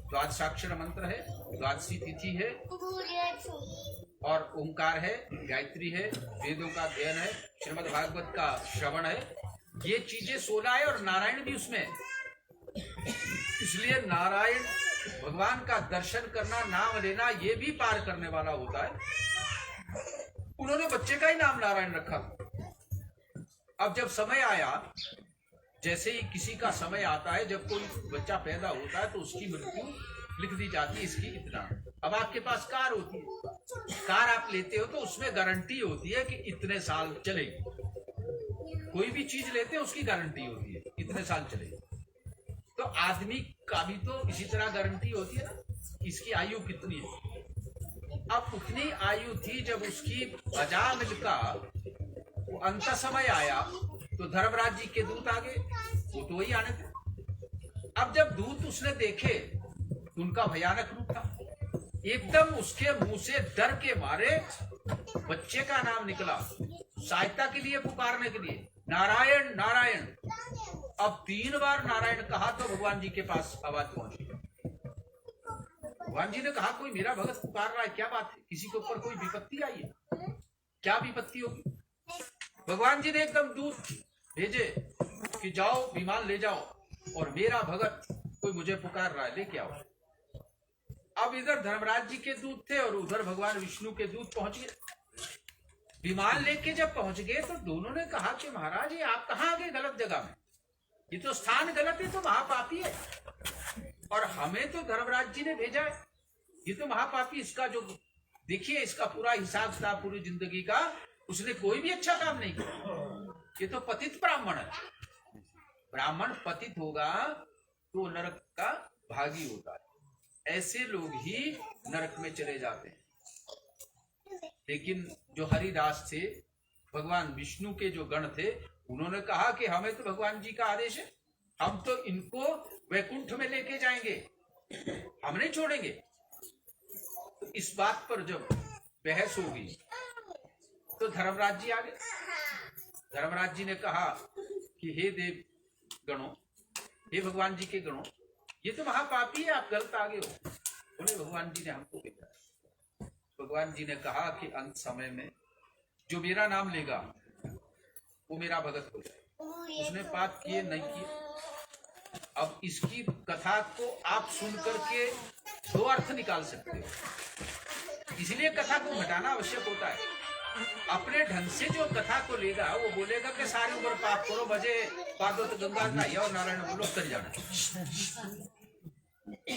द्वादशाक्षर मंत्र है, द्वादशी तिथि है, और ओंकार है, गायत्री है, वेदों का अध्ययन है, श्रीमद् भागवत का श्रवण है, ये चीजें 16 है और नारायण भी उसमें। इसलिए नारायण भगवान का दर्शन करना, नाम लेना, ये भी पार करने वाला होता है। उन्होंने बच्चे का ही नाम नारायण रखा। अब जब समय आया, जैसे ही किसी का समय आता है, जब कोई बच्चा पैदा होता है तो उसकी मृत्यु लिख दी जाती है, इसकी इतना। अब आपके पास कार होती है, कार आप लेते हो तो उसमें गारंटी होती है कि इतने साल चलेगी। कोई भी चीज लेते हैं उसकी गारंटी होती है इतने साल चलेगी। तो आदमी का भी तो इसी तरह गारंटी होती है ना, इसकी आयु कितनी है। अब उतनी आयु थी, जब उसकी अजामिल का अंत समय आया तो धर्मराज जी के दूत आ गए, वो तो वही आने थे। अब जब दूत उसने देखे तो उनका भयानक रूप था, एकदम उसके मुंह से डर के मारे बच्चे का नाम निकला, सहायता के लिए पुकारने के लिए, नारायण नारायण। अब 3 बार नारायण कहा तो भगवान जी के पास आवाज पहुंची। भगवान जी ने कहा, कोई मेरा भगत पुकार रहा है, क्या बात है, किसी के ऊपर कोई विपत्ति आई है, क्या विपत्ति होगी। भगवान जी ने एकदम दूत भेजे कि जाओ विमान ले जाओ, और मेरा भगत कोई मुझे पुकार रहा है, लेके आओ। अब इधर धर्मराज जी के दूत थे और उधर भगवान विष्णु के दूत पहुंच गए। विमान लेके जब पहुंच गए तो दोनों ने कहा कि महाराज ये आप कहाँ आ गए गलत जगह में, ये तो स्थान गलत है, तो महापापी है, और हमें तो धर्मराज जी ने भेजा है। ये तो महापापी, इसका जो देखिए इसका पूरा हिसाब किताब पूरी जिंदगी का, उसने कोई भी अच्छा काम नहीं किया। ये तो पतित ब्राह्मण है। ब्राह्मण पतित होगा तो नरक का भागी होता है। ऐसे लोग ही नरक में चले जाते हैं। लेकिन जो हरिदास थे, भगवान विष्णु के जो गण थे, उन्होंने कहा कि हमें तो भगवान जी का आदेश है, हम तो इनको वैकुंठ में लेके जाएंगे, हम नहीं छोड़ेंगे। तो इस बात पर जब बहस होगी तो धर्मराज जी आ गए। धर्मराज जी ने कहा कि हे देव गणों, हे भगवान जी के गणों, ये तो महापापी है, आप गलत आगे हो। बोले भगवान जी ने हमको भेजा। भगवान जी ने कहा कि अंत समय में जो मेरा नाम लेगा वो मेरा भगत हो जाए। उसने पाप किए नहीं किए। अब इसकी कथा को आप सुन करके दो अर्थ निकाल सकते हो, इसलिए कथा को घटाना आवश्यक होता है। अपने ढंग से जो कथा को लेगा वो बोलेगा कि सारी उम्र पाप करो, बजे पादोत गंगा नहाइए और नारायण बोलो, तर जाना।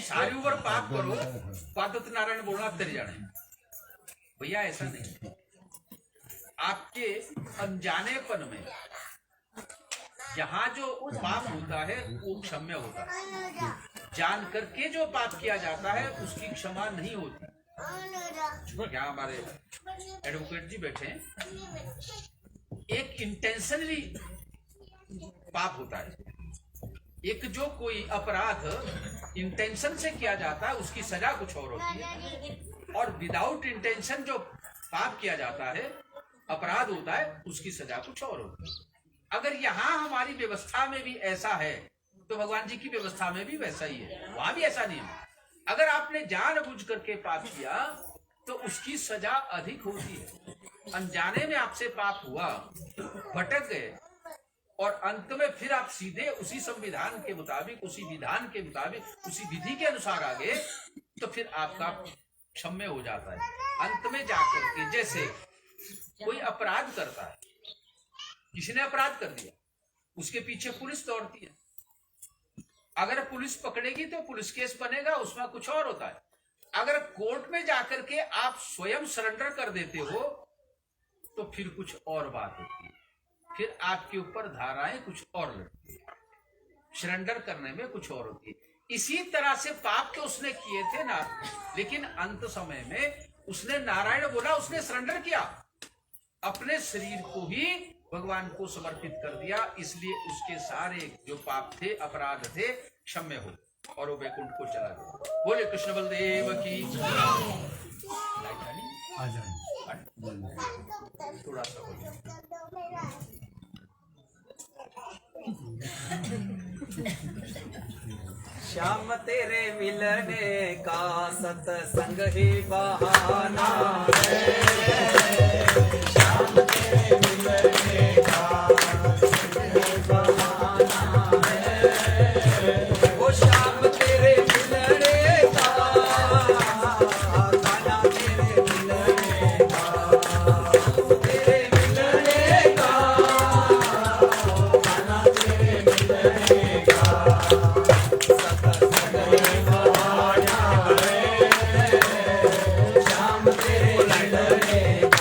सारी उम्र पाप करो, पादोत नारायण बोलना, तर जाना। भैया ऐसा नहीं। आपके अनजानेपन में जहां जो पाप होता है वो क्षम्य होता है। जान करके जो पाप किया जाता है उसकी क्षमा नहीं होती। यहाँ हमारे एडवोकेट जी बैठे हैं। एक इंटेंशनली पाप होता है, एक जो कोई अपराध इंटेंशन से किया जाता है उसकी सजा कुछ और होती है, और विदाउट इंटेंशन जो पाप किया जाता है, अपराध होता है, उसकी सजा कुछ और होती है। अगर यहाँ हमारी व्यवस्था में भी ऐसा है तो भगवान जी की व्यवस्था में भी वैसा ही है, वहां भी ऐसा नहीं है। अगर आपने जानबूझ करके पाप किया तो उसकी सजा अधिक होती है। अनजाने में आपसे पाप हुआ, भटक गए, और अंत में फिर आप सीधे उसी संविधान के मुताबिक, उसी विधान के मुताबिक, उसी विधि के अनुसार आ गए, तो फिर आपका क्षम्य हो जाता है। अंत में जाकर के, जैसे कोई अपराध करता है, किसी ने अपराध कर दिया, उसके पीछे पुलिस दौड़ती है। अगर पुलिस पकड़ेगी तो पुलिस केस बनेगा, उसमें कुछ और होता है। अगर कोर्ट में जाकर के आप स्वयं सरेंडर कर देते हो तो फिर कुछ और बात होती है, फिर आपके ऊपर धाराएं कुछ और लगती है, सरेंडर करने में कुछ और होती है। इसी तरह से पाप तो उसने किए थे ना, लेकिन अंत समय में उसने नारायण बोला, उसने सरेंडर किया, अपने शरीर को ही भगवान को समर्पित कर दिया, इसलिए उसके सारे जो पाप थे, अपराध थे, क्षम्य हो और वो वैकुंठ को चला गया। बोले कृष्ण बलदेव की। थोड़ा सा श्याम तेरे मिलने का सत्संग ही बहाना है। श्याम तेरे मिलने का सत्संग ही बहाना है। वो श्याम तेरे मिलने का, कान्हा तेरे मिलने का, तेरे मिलने का, कान्हा तेरे मिलने का सत्संग ही बहाना है। श्याम तेरे मिलने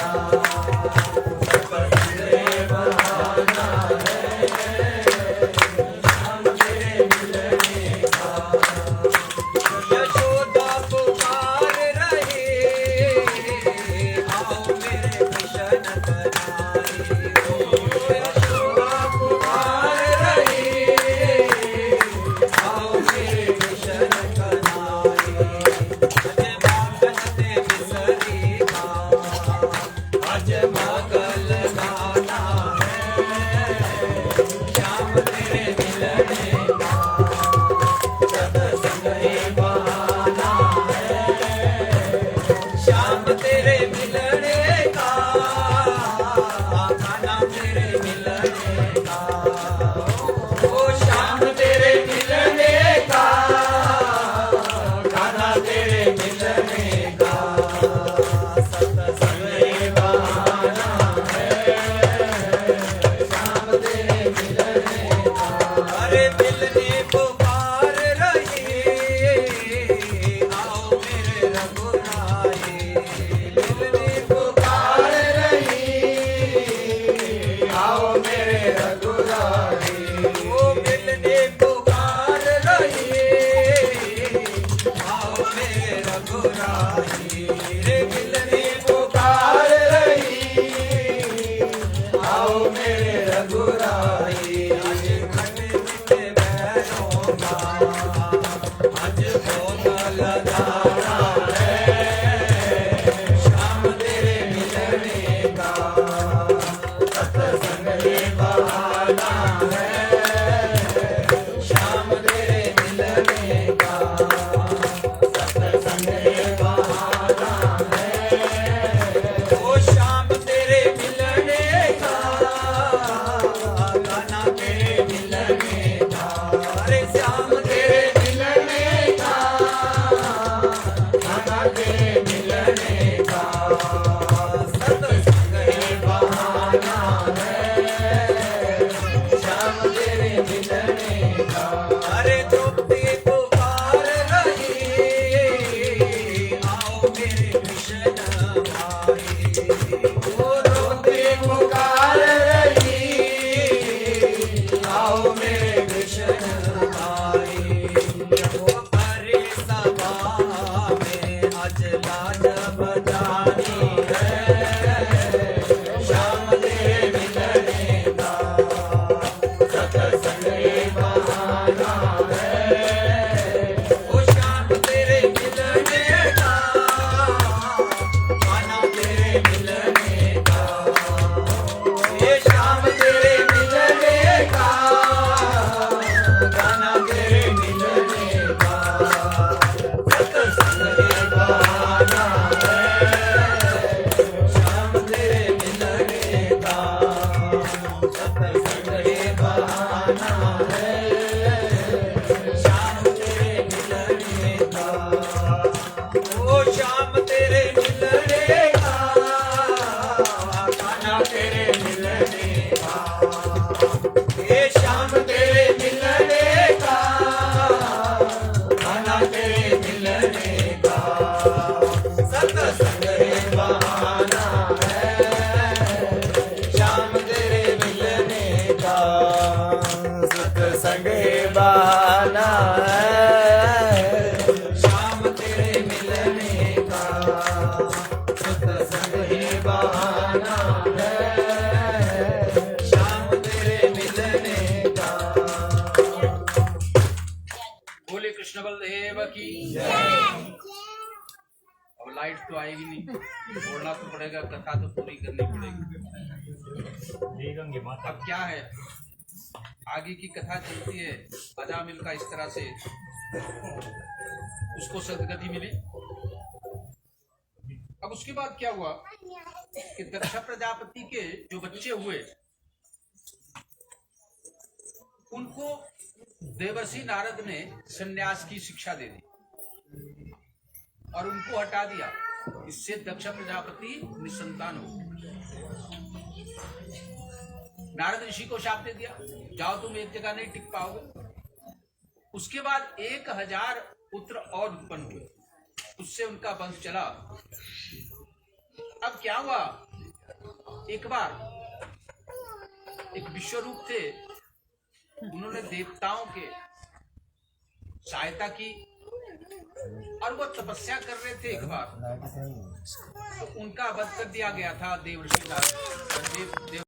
आए मिलने पुकार रही आओ मेरे रघुराई ओ मिलने पुकार रही आओ मेरे रघुराई रे मिलने पुकार रही आओ मेरे रघुराई आज खट मिटे बैरों का आज कौन लगाना है शाम तेरे मिलने का सत्संग ये बहाना है शाम तेरे मिलने का सत्संग ये बहाना है ओ शाम तेरे मिलने का गाना तेरे मिलने का अरे श्याम तेरे मिलने का गाना तेरे मिलने का सत्संग ये बहाना है श्याम तेरे मिलने का अरे द्रौपदी पुकार रही आओ मेरे कृष्ण भाई ओ द्रौपदी पुकार रही आओ मेरे कृष्ण भाई ओ अरे सभा में आज लाज बजानी है श्याम तेरे मिलने का सत्संग ये बहाना है ओ श्याम तेरे मिलने का गाना तेरे मिलने का ये श्याम तेरे मिलने का गाना तेरे मिलने का सत्संग ये बहाना है श्याम तेरे मिलने का सत्संग ये बहाना है श्याम तेरे मिलने का ओ श्याम तेरे मिलने का गाना तेरे मिलने का ये श्याम तेरे मिलने का गाना तेरे मिलने का सत्संग ये बहाना है श्याम तेरे मिलने का सत्संग ये बहाना है श्याम तेरे मिलने का सत्संग ये बहाना है श्याम तेरे मिलने का बोले कृष्ण बलदेव की। अब लाइट तो आएगी नहीं, बोलना तो पड़ेगा, कथा तो पूरी करनी पड़ेगी। अब क्या है, आगे की कथा चलती है। अजामिल का इस तरह से उसको सदगति मिली। अब उसके बाद क्या हुआ कि दक्ष प्रजापति के जो बच्चे हुए उनको देवर्षि नारद ने संन्यास की शिक्षा दे दी और उनको हटा दिया। इससे दक्ष प्रजापति निसंतान हो गए। नारद ऋषि को शाप दे दिया, जाओ तुम एक जगह नहीं टिक पाओगे। उसके बाद 1000 पुत्र और उत्पन्न हुए, उससे उनका वंश चला। अब क्या हुआ, एक बार एक विश्वरूप थे, उन्होंने देवताओं के सहायता की और वो तपस्या कर रहे थे। एक बार तो उनका वध कर दिया गया था देवर्षि नारद।